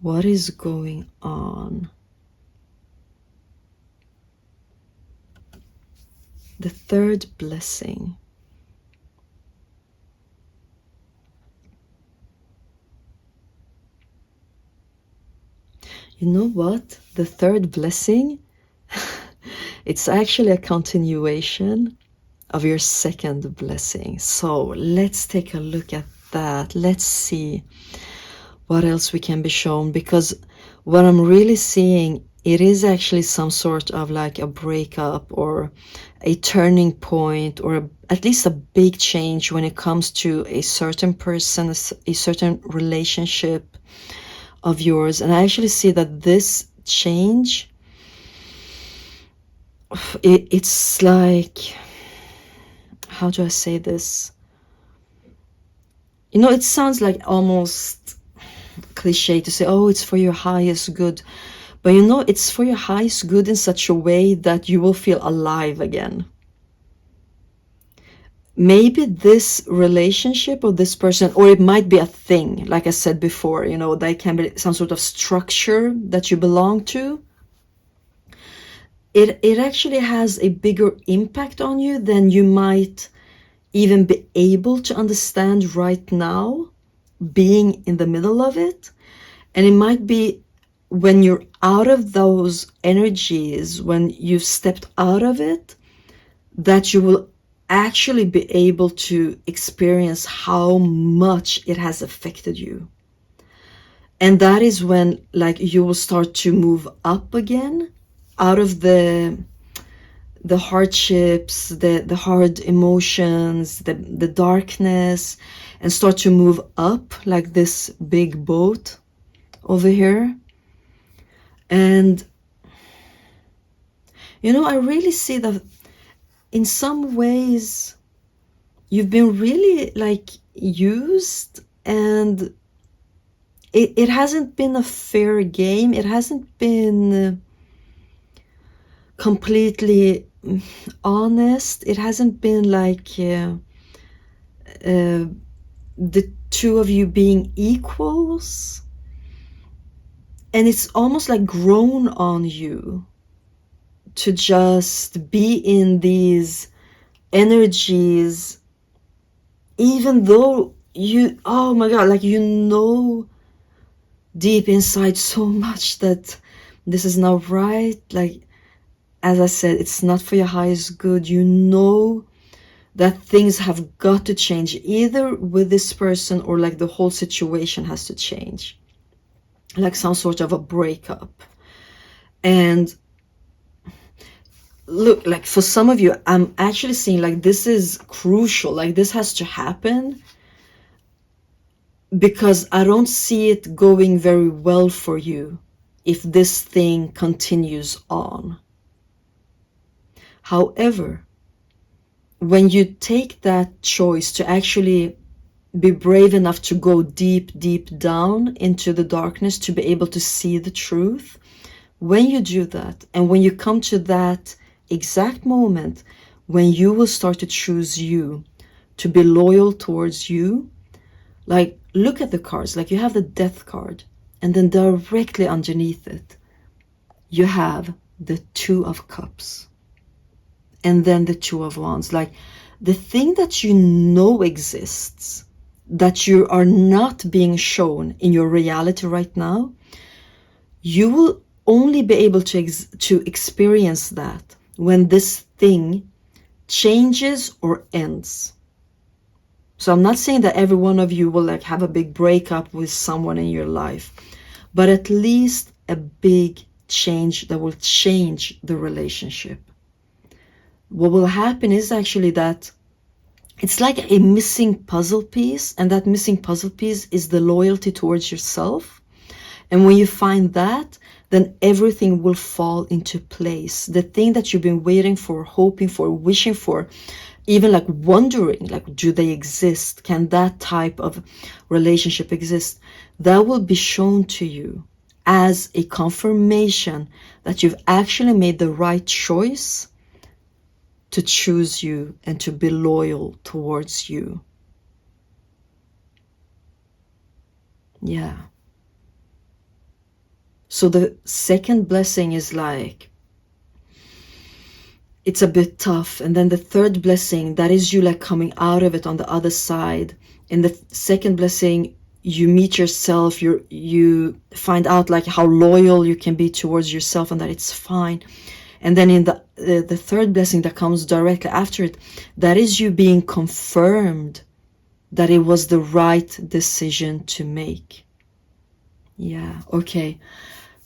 What is going on? The third blessing. You know what? The third blessing, it's actually a continuation of your second blessing. So let's take a look at that. Let's see what else we can be shown, because what I'm really seeing, it is actually some sort of like a breakup or a turning point, or at least a big change when it comes to a certain person, a certain relationship of yours. And I actually see that this change, it's like, how do I say this? You know, it sounds like almost cliche to say, oh, it's for your highest good. But you know, it's for your highest good in such a way that you will feel alive again. Maybe this relationship or this person, or it might be a thing, like I said before, you know, that can be some sort of structure that you belong to. It actually has a bigger impact on you than you might even be able to understand right now, being in the middle of it. And it might be when you're out of those energies, when you've stepped out of it, that you will actually be able to experience how much it has affected you. And that is when, like, you will start to move up again out of the hardships, the hard emotions, the darkness, and start to move up like this big boat over here. And you know, I really see that in some ways you've been really like used, and it hasn't been a fair game. It hasn't been completely honest. It hasn't been like the two of you being equals. And it's almost like grown on you to just be in these energies, even though you, oh my God, like, you know deep inside so much that this is not right. Like, as I said, it's not for your highest good. You know that things have got to change, either with this person or like the whole situation has to change. Like some sort of a breakup. And look, like for some of you, I'm actually seeing like this is crucial. Like this has to happen because I don't see it going very well for you if this thing continues on. However, when you take that choice to actually be brave enough to go deep, deep down into the darkness to be able to see the truth, when you do that, and when you come to that exact moment when you will start to choose you, to be loyal towards you, like, look at the cards, like you have the death card, and then directly underneath it, you have the Two of Cups, and then the Two of Wands, like the thing that you know exists, that you are not being shown in your reality right now, you will only be able to experience that when this thing changes or ends. So I'm not saying that every one of you will like have a big breakup with someone in your life, but at least a big change that will change the relationship. What will happen is actually that it's like a missing puzzle piece, and that missing puzzle piece is the loyalty towards yourself. And when you find that, then everything will fall into place. The thing that you've been waiting for, hoping for, wishing for, even like wondering, like, do they exist? Can that type of relationship exist? That will be shown to you as a confirmation that you've actually made the right choice to choose you and to be loyal towards you. Yeah. So the second blessing is like, it's a bit tough. And then the third blessing, that is you like coming out of it on the other side. In the second blessing, you meet yourself, you find out like how loyal you can be towards yourself and that it's fine. And then in the third blessing that comes directly after it, that is you being confirmed that it was the right decision to make. Yeah, okay.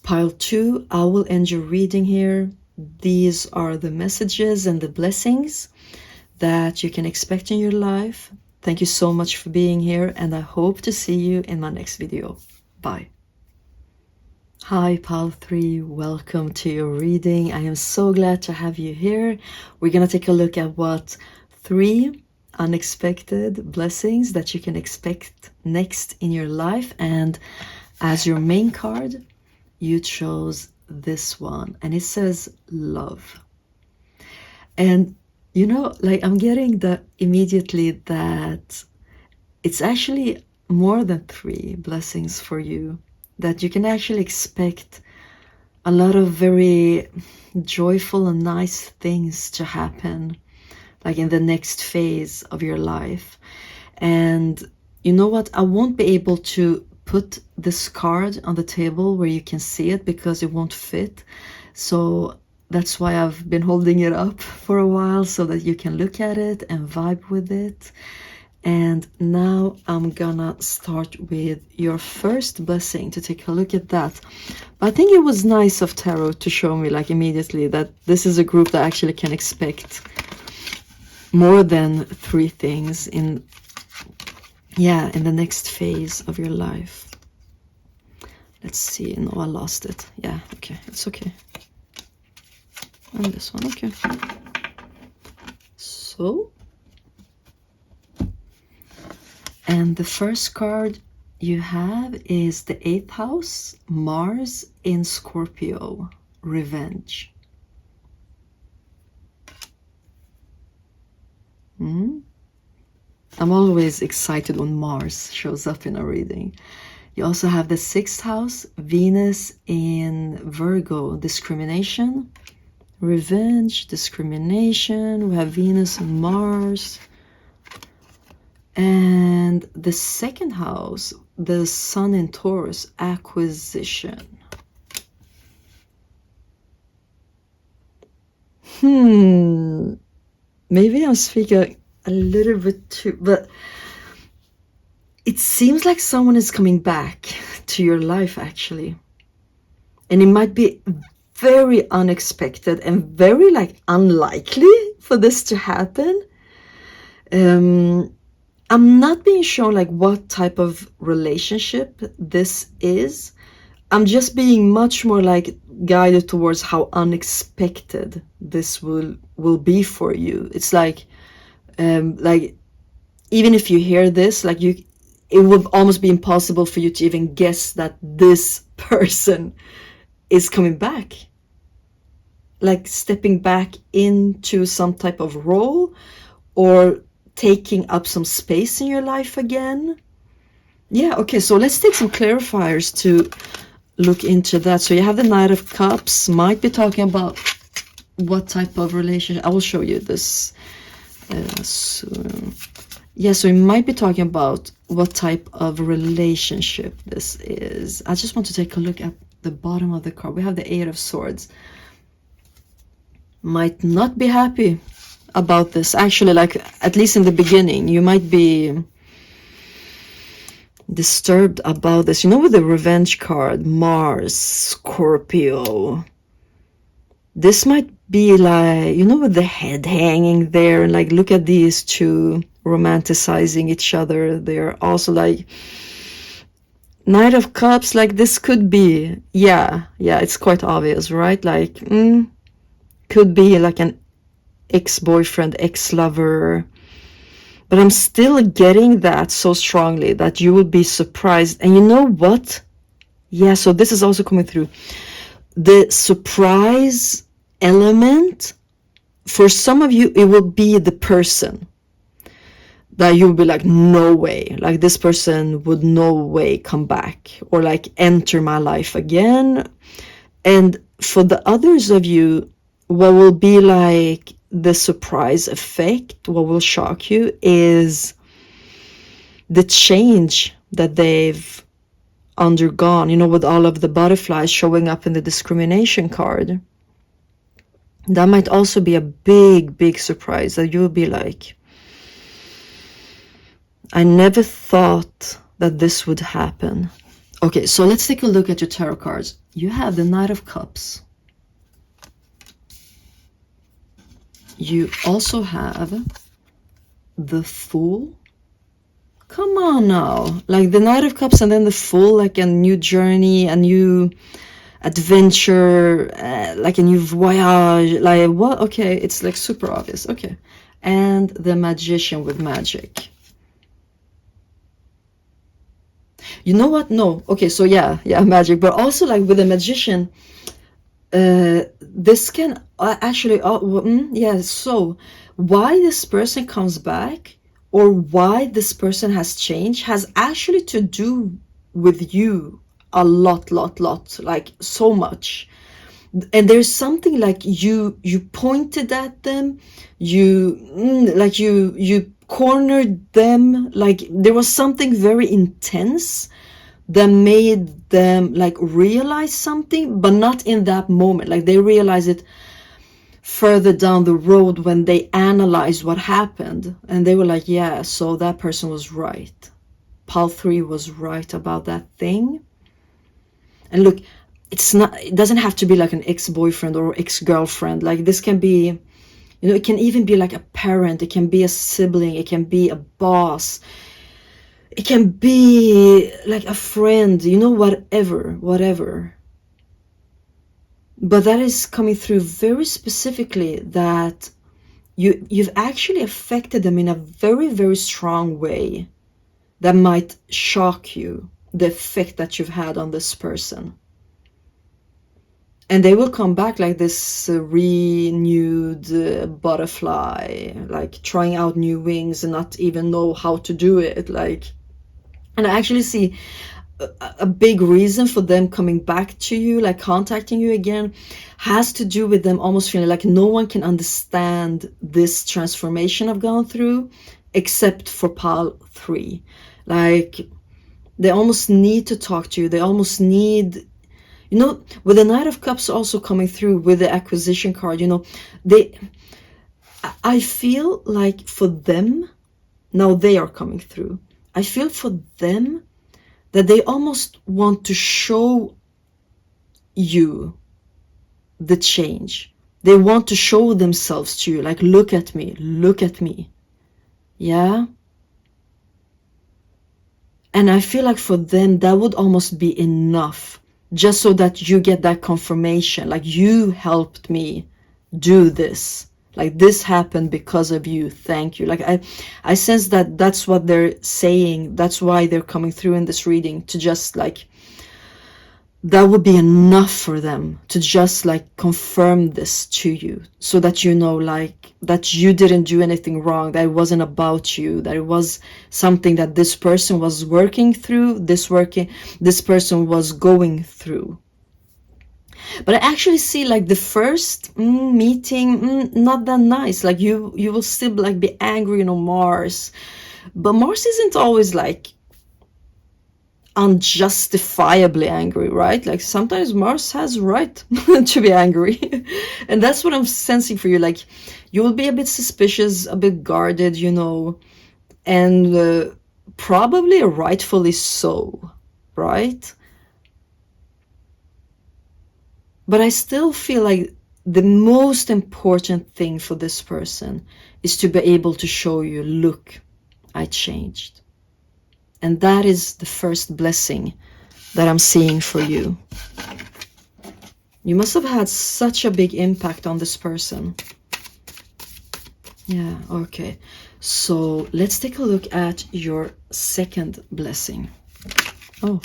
Pile 2, I will end your reading here. These are the messages and the blessings that you can expect in your life. Thank you so much for being here, and I hope to see you in my next video. Bye. Hi, Pile 3. Welcome to your reading. I am so glad to have you here. We're going to take a look at what 3 unexpected blessings that you can expect next in your life. And as your main card, you chose this one, and it says love. And you know, like, I'm getting the immediately that it's actually more than 3 blessings for you, that you can actually expect a lot of very joyful and nice things to happen, like in the next phase of your life. And you know what, I won't be able to put this card on the table where you can see it because it won't fit. So that's why I've been holding it up for a while, so that you can look at it and vibe with it. And now I'm gonna start with your first blessing, to take a look at that. But I think it was nice of Tarot to show me like immediately that this is a group that actually can expect more than 3 things in the next phase of your life. Let's see. No, I lost it. Yeah, okay, it's okay. And this one, okay. So, and the first card you have is the 8th house, Mars in Scorpio, revenge. I'm always excited when Mars shows up in a reading. You also have the 6th house, Venus in Virgo, discrimination, revenge, discrimination. We have Venus and Mars. And the 2nd house, the Sun in Taurus, acquisition. Maybe I'm speaking a little bit too, but it seems like someone is coming back to your life actually. And it might be very unexpected and very like unlikely for this to happen. I'm not being shown like what type of relationship this is. I'm just being much more like guided towards how unexpected this will be for you. It's like even if you hear this, like it would almost be impossible for you to even guess that this person is coming back, like stepping back into some type of role or taking up some space in your life again. Yeah, okay, so let's take some clarifiers to look into that. So you have the Knight of Cups, might be talking about what type of relationship. I will show you this soon. Yeah, so we might be talking about what type of relationship this is. I just want to take a look at the bottom of the card. We have the Eight of Swords. Might not be happy about this. Actually, like, at least in the beginning, you might be disturbed about this. You know, with the Revenge card, Mars, Scorpio, this might be like, you know, with the head hanging there, and like, look at these two romanticizing each other. They're also like Knight of Cups. Like, this could be, yeah, it's quite obvious, right? Like, could be like an ex-boyfriend, ex-lover. But I'm still getting that so strongly that you will be surprised. And you know what? Yeah, so this is also coming through. The surprise element, for some of you, it will be the person that you'll be like, no way. Like, this person would no way come back or like enter my life again. And for the others of you, what will be like the surprise effect, what will shock you, is the change that they've undergone, you know, with all of the butterflies showing up in the discrimination card. That might also be a big surprise, that you'll be like, I never thought that this would happen. Okay, so let's take a look at your tarot cards. You have the Knight of Cups. You also have the Fool. Come on now. Like the Knight of Cups and then the Fool, like a new journey, a new adventure, like a new voyage. Like what? Okay, it's like super obvious. Okay. And the Magician with magic. You know what? No. Okay, so yeah, magic. But also like with the Magician, this can actually, yeah, so why this person comes back or why this person has changed has actually to do with you a lot, like so much. And there's something like you pointed at them, you cornered them, like there was something very intense that made them like realize something, but not in that moment. Like they realize it further down the road when they analyze what happened, and they were like, yeah, so that person was right. Pal 3 was right about that thing. And look, it doesn't have to be like an ex-boyfriend or ex-girlfriend. Like this can be, you know, it can even be like a parent, it can be a sibling, it can be a boss, it can be like a friend, you know, whatever. But that is coming through very specifically, that you've actually affected them in a very strong way that might shock you, the effect that you've had on this person. And they will come back like this renewed butterfly, like trying out new wings and not even know how to do it. Like, and I actually see a big reason for them coming back to you, like contacting you again, has to do with them almost feeling like no one can understand this transformation I've gone through except for Pal 3. Like they almost need to talk to you. They almost need, you know, with the Knight of Cups also coming through with the acquisition card, you know, I feel like for them, now they are coming through, I feel for them that they almost want to show you the change. They want to show themselves to you, like, look at me. Yeah? And I feel like for them, that would almost be enough, just so that you get that confirmation. Like, you helped me do this. Like, this happened because of you. Thank you. Like, I sense that that's what they're saying. That's why they're coming through in this reading, to just like, that would be enough for them to just like confirm this to you, so that you know, like, that you didn't do anything wrong, that it wasn't about you, that it was something that this person was working through, this person was going through. But I actually see like the first meeting, not that nice. Like, you will still like be angry, Mars, but Mars isn't always like unjustifiably angry, right? Like, sometimes Mars has right to be angry. And that's what I'm sensing for you. Like, you will be a bit suspicious, a bit guarded, and probably rightfully so, right? But I still feel like the most important thing for this person is to be able to show you, look, I changed. And that is the first blessing that I'm seeing for you. You must have had such a big impact on this person. Yeah, okay. So let's take a look at your second blessing. Oh.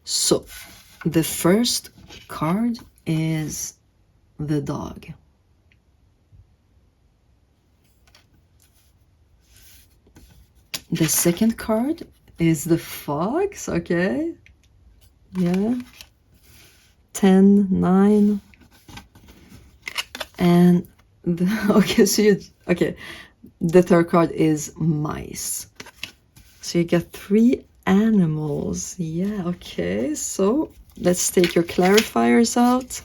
So, the first card is the dog. The second card is the fox, okay? Yeah. 10, 9. And the third card is mice. So you get 3 animals. Yeah, okay. So let's take your clarifiers out.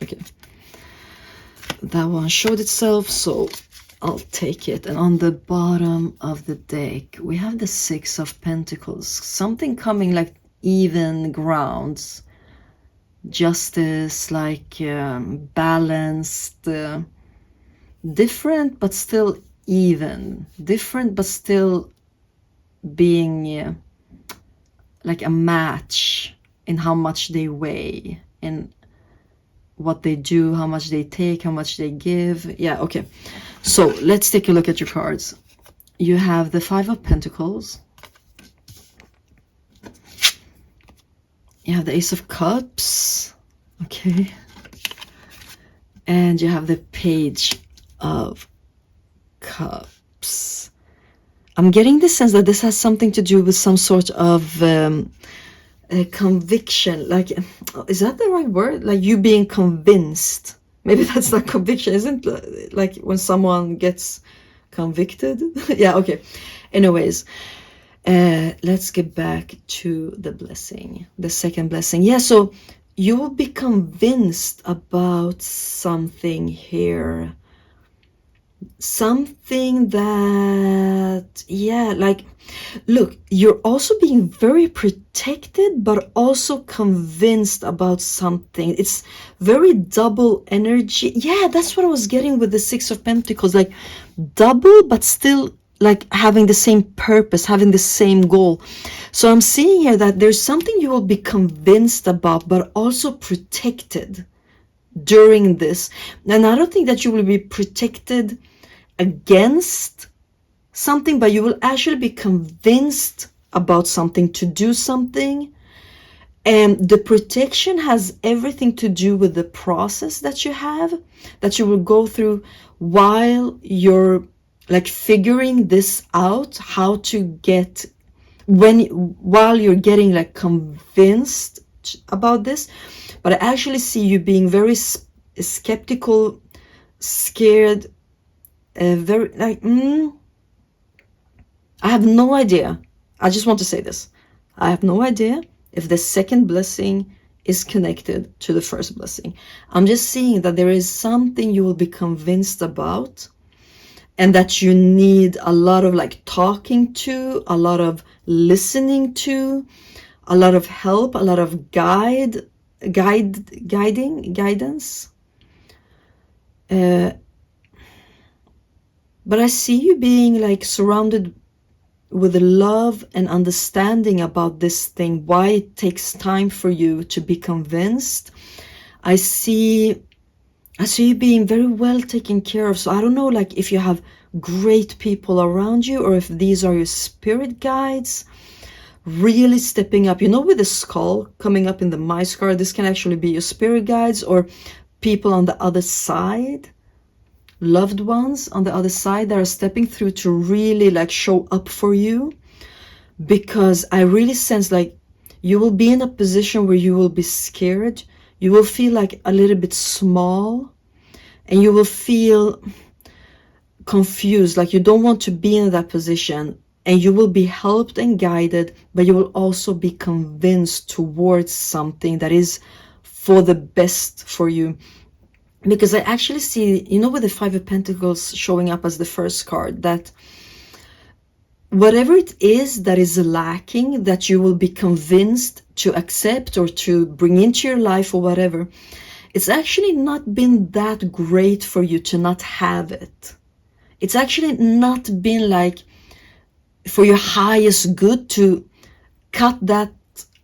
Okay. That one showed itself, so I'll take it. And on the bottom of the deck, we have the 6 of Pentacles. Something coming like even grounds. Justice, like balanced, different but still even. Different but still being like a match in how much they weigh, in what they do, how much they take, how much they give. Yeah, okay. So let's take a look at your cards. You have the 5 of Pentacles. You have the Ace of Cups. Okay. And you have the Page of Cups. I'm getting the sense that this has something to do with some sort of a conviction. Like, is that the right word? Like, you being convinced. Maybe that's not conviction, isn't it? Like when someone gets convicted. Yeah, okay. Anyways, let's get back to the blessing, the second blessing. Yeah, so you will be convinced about something here. Something that, yeah, like, look, you're also being very protected, but also convinced about something. It's very double energy. Yeah, that's what I was getting with the 6 of Pentacles, like double, but still like having the same purpose, having the same goal. So I'm seeing here that there's something you will be convinced about, but also protected during this. And I don't think that you will be protected against something, but you will actually be convinced about something, to do something. And the protection has everything to do with the process that you have, that you will go through while you're like figuring this out, how to get, while you're getting like convinced about this. But I actually see you being very skeptical, scared, very like, I have no idea. I just want to say this. I have no idea if the second blessing is connected to the first blessing. I'm just seeing that there is something you will be convinced about, and that you need a lot of like talking to, a lot of listening to, a lot of help, a lot of guidance. But I see you being like surrounded with love and understanding about this thing, why it takes time for you to be convinced. I see you being very well taken care of. So I don't know, like if you have great people around you, or if these are your spirit guides really stepping up. You know, with the skull coming up in the mice card, this can actually be your spirit guides or people on the other side, loved ones on the other side that are stepping through to really like show up for you. Because I really sense like you will be in a position where you will be scared. You will feel like a little bit small, and you will feel confused, like you don't want to be in that position, and you will be helped and guided, but you will also be convinced towards something that is for the best for you. Because I actually see, you know, with the Five of Pentacles showing up as the first card, that whatever it is that is lacking, that you will be convinced to accept or to bring into your life or whatever, it's actually not been that great for you to not have it. It's actually not been like for your highest good to cut that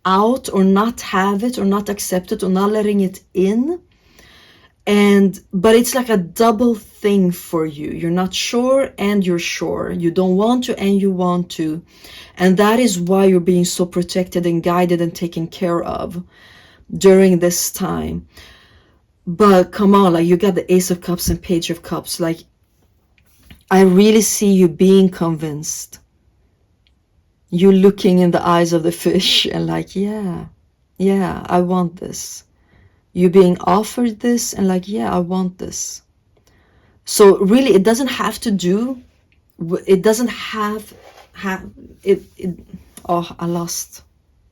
out or not have it or not accept it or not letting it in. But it's like a double thing for you. You're not sure and you're sure. You don't want to and you want to. And that is why you're being so protected and guided and taken care of during this time. But come on, like you got the Ace of Cups and Page of Cups. Like I really see you being convinced. You looking in the eyes of the fish and like, yeah, I want this. You being offered this and like, yeah, I want this. So really, it doesn't have to do, it doesn't have it. Oh, I lost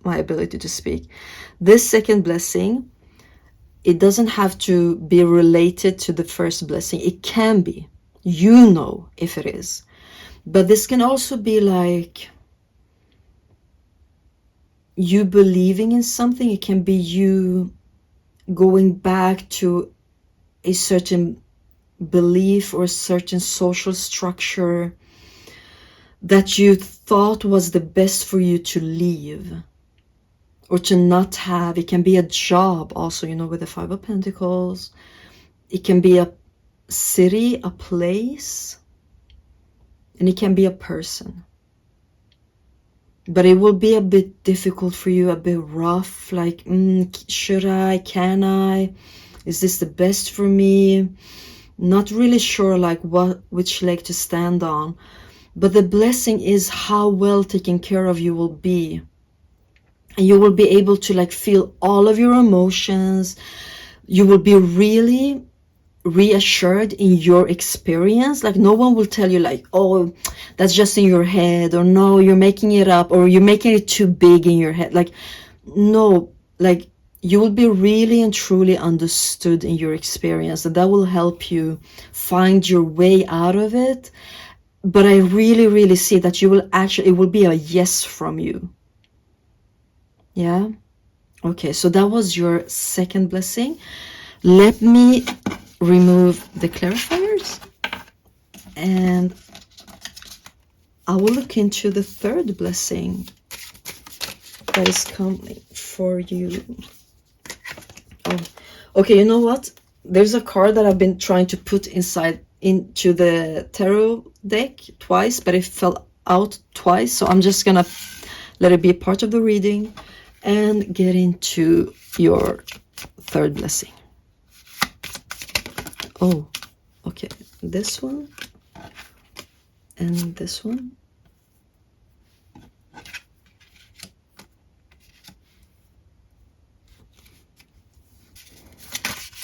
my ability to speak. This second blessing, it doesn't have to be related to the first blessing. It can be, you know, if it is. But this can also be like you believing in something. It can be you going back to a certain belief or a certain social structure that you thought was the best for you to leave or to not have. It can be a job also, you know, with the Five of Pentacles. It can be a city, a place, and it can be a person. But it will be a bit difficult for you, a bit rough, like, should I, can I, is this the best for me? Not really sure like which leg to stand on. But the blessing is how well taken care of you will be. And you will be able to like feel all of your emotions. You will be really reassured in your experience. Like no one will tell you like, oh, that's just in your head, or no, you're making it up, or you're making it too big in your head. Like no, like you will be really and truly understood in your experience, and that will help you find your way out of it. But I really see that you will actually, it will be a yes from you. Yeah. Okay, so that was your second blessing. Let me remove the clarifiers and I will look into the third blessing that is coming for you. Oh, okay, you know what? There's a card that I've been trying to put into the tarot deck twice, but it fell out twice. So I'm just gonna let it be a part of the reading and get into your third blessing. Oh, okay, this one and this one.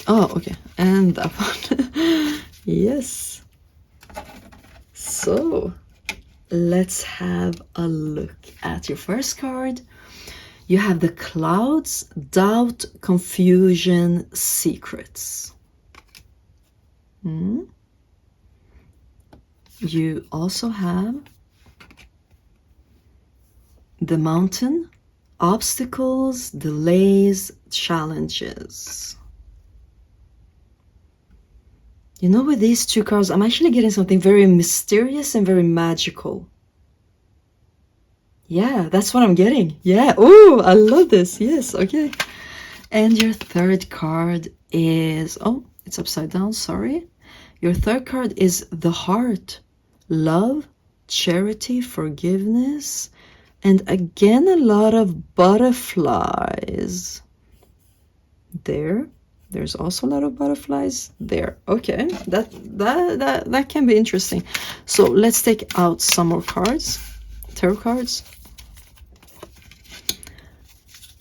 Oh, okay, and that one. Yes. So let's have a look at your first card. You have the clouds, doubt, confusion, secrets. You also have the mountain, obstacles, delays, challenges. You know, with these two cards, I'm actually getting something very mysterious and very magical. Yeah, that's what I'm getting. Yeah. Oh, I love this. Yes. Okay. And your third card is, oh, it's upside down. Sorry. Your third card is the heart, love, charity, forgiveness, and again, a lot of butterflies. There's also a lot of butterflies there. Okay, that can be interesting. So let's take out some more cards, tarot cards.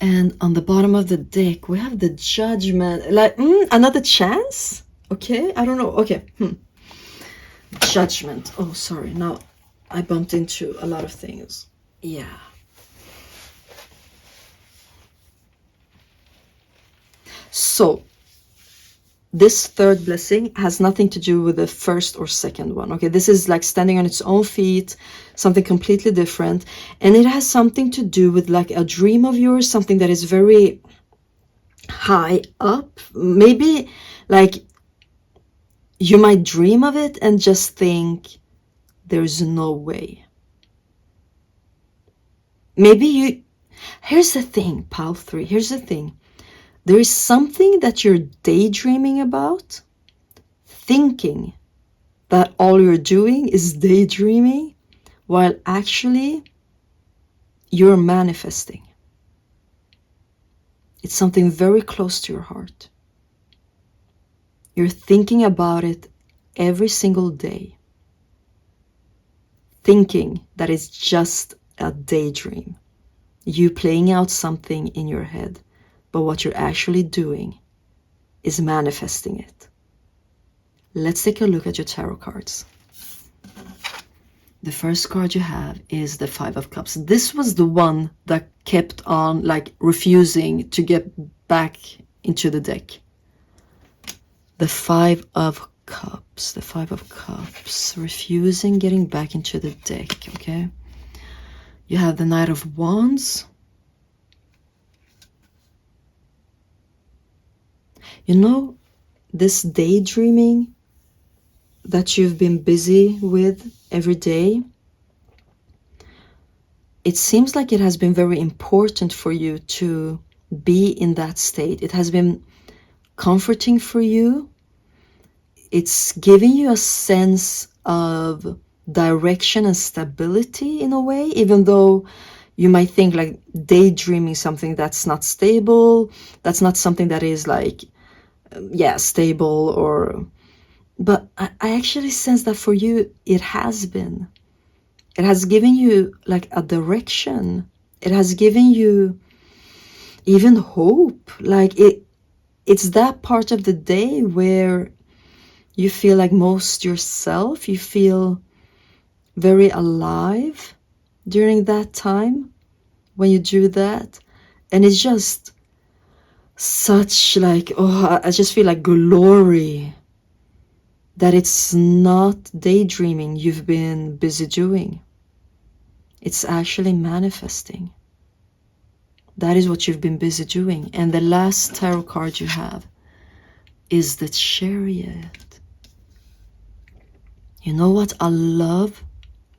And on the bottom of the deck, we have the Judgment. Like, another chance? Okay, I don't know. Okay, Judgment. Oh, sorry. Now I bumped into a lot of things. Yeah. So this third blessing has nothing to do with the first or second one. Okay, this is like standing on its own feet, something completely different. And it has something to do with like a dream of yours, something that is very high up. Maybe like you might dream of it and just think there's no way. Maybe here's the thing, Pile 3, here's the thing. There is something that you're daydreaming about, thinking that all you're doing is daydreaming, while actually you're manifesting. It's something very close to your heart. You're thinking about it every single day, thinking that it's just a daydream, you playing out something in your head. But what you're actually doing is manifesting it. Let's take a look at your tarot cards. The first card you have is the Five of Cups. This was the one that kept on like refusing to get back into the deck. The Five of Cups. The Five of Cups. Refusing getting back into the deck, okay? You have the Knight of Wands. You know, this daydreaming that you've been busy with every day, it seems like it has been very important for you to be in that state. It has been comforting for you. It's giving you a sense of direction and stability in a way, even though you might think like daydreaming something that's not stable, that's not something that is like, stable, or, but I actually sense that for you, it has been. It has given you like a direction. It has given you even hope. Like it's that part of the day where you feel like most yourself, you feel very alive during that time when you do that. And it's just such like, oh, I just feel like glory that it's not daydreaming you've been busy doing. It's actually manifesting. That is what you've been busy doing. And the last tarot card you have is the Chariot. You know what? I love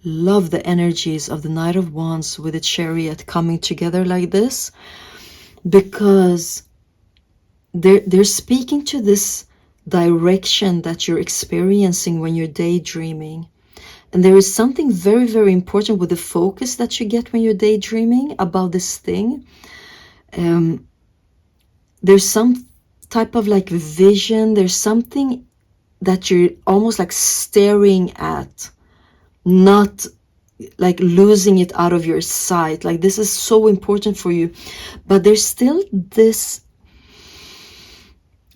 the energies of the Knight of Wands with the Chariot coming together like this, because they're speaking to this direction that you're experiencing when you're daydreaming. And there is something very, very important with the focus that you get when you're daydreaming about this thing. There's some type of like vision. There's something that you're almost like staring at, not like losing it out of your sight. Like this is so important for you. But there's still this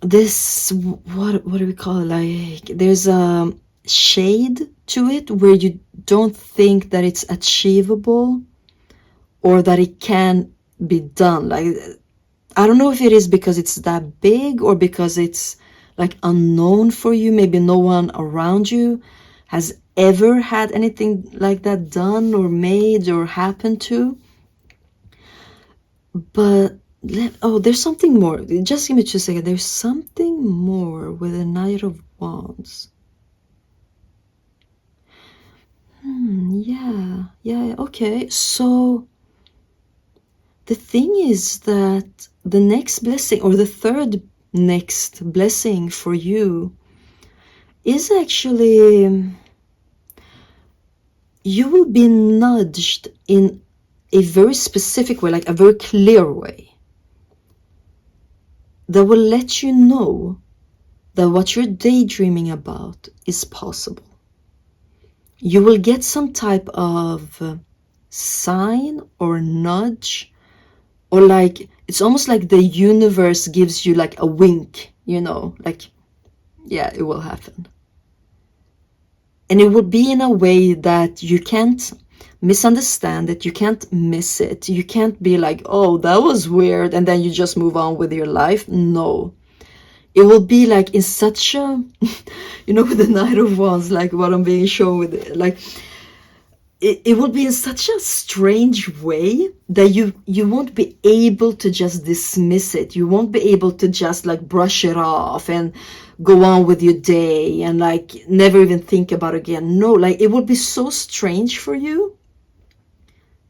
what do we call it? Like there's shade to it where you don't think that it's achievable or that it can be done. Like, I don't know if it is because it's that big or because it's like unknown for you. Maybe no one around you has ever had anything like that done or made or happened to. But oh, there's something more. Just give me 2 seconds. There's something more with the Knight of Wands. Yeah, okay. So the thing is that the next blessing, or the third next blessing for you, is actually you will be nudged in a very specific way, like a very clear way, that will let you know that what you're daydreaming about is possible. You will get some type of sign or nudge, or like, it's almost like the universe gives you like a wink, you know, like, yeah, it will happen. And it will be in a way that you can't misunderstand it, you can't miss it, you can't be like, oh, that was weird, and then you just move on with your life. No, it will be like in such a, you know, with the Knight of Wands, like what I'm being shown with it, like it will be in such a strange way that you won't be able to just dismiss it. You won't be able to just like brush it off and go on with your day and like never even think about it again. No, like it will be so strange for you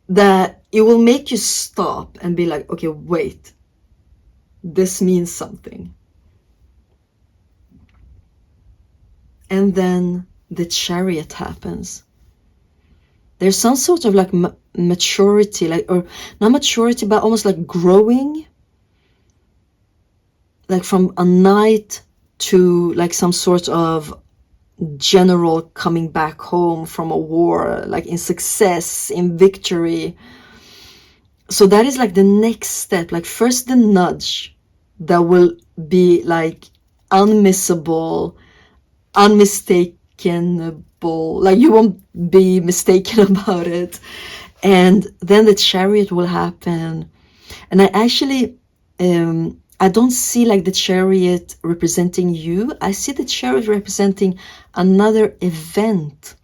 that it will make you stop and be like, okay, wait, this means something. And then the Chariot happens. There's some sort of like maturity, like, or not maturity, but almost like growing, like from a knight to like some sort of general coming back home from a war, like in success, in victory. So that is like the next step. Like first the nudge that will be like unmissable, unmistakable, like you won't be mistaken about it. And then the Chariot will happen. And I actually I don't see like the Chariot representing you. I see the Chariot representing another event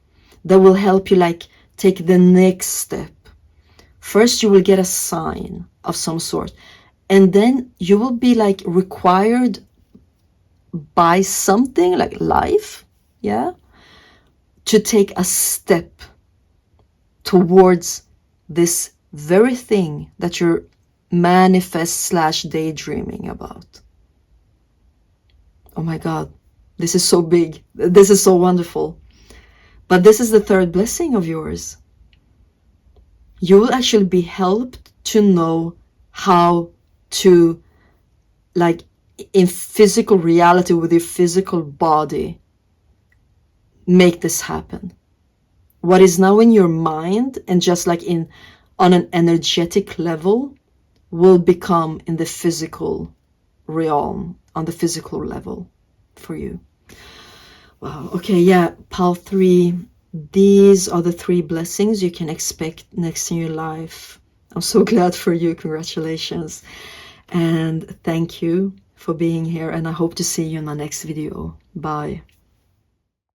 that will help you like take the next step. First you will get a sign of some sort, and then you will be like required by something like life, yeah, to take a step towards this very thing that you're manifest/daydreaming about. Oh my God, this is so big. This is so wonderful. But this is the third blessing of yours. You will actually be helped to know how to, like in physical reality with your physical body, make this happen. What is now in your mind and just like in on an energetic level will become in the physical realm, on the physical level for you. Wow. Okay, yeah, pile 3. These are the 3 blessings you can expect next in your life. I'm so glad for you. Congratulations. And thank you for being here. And I hope to see you in my next video. Bye.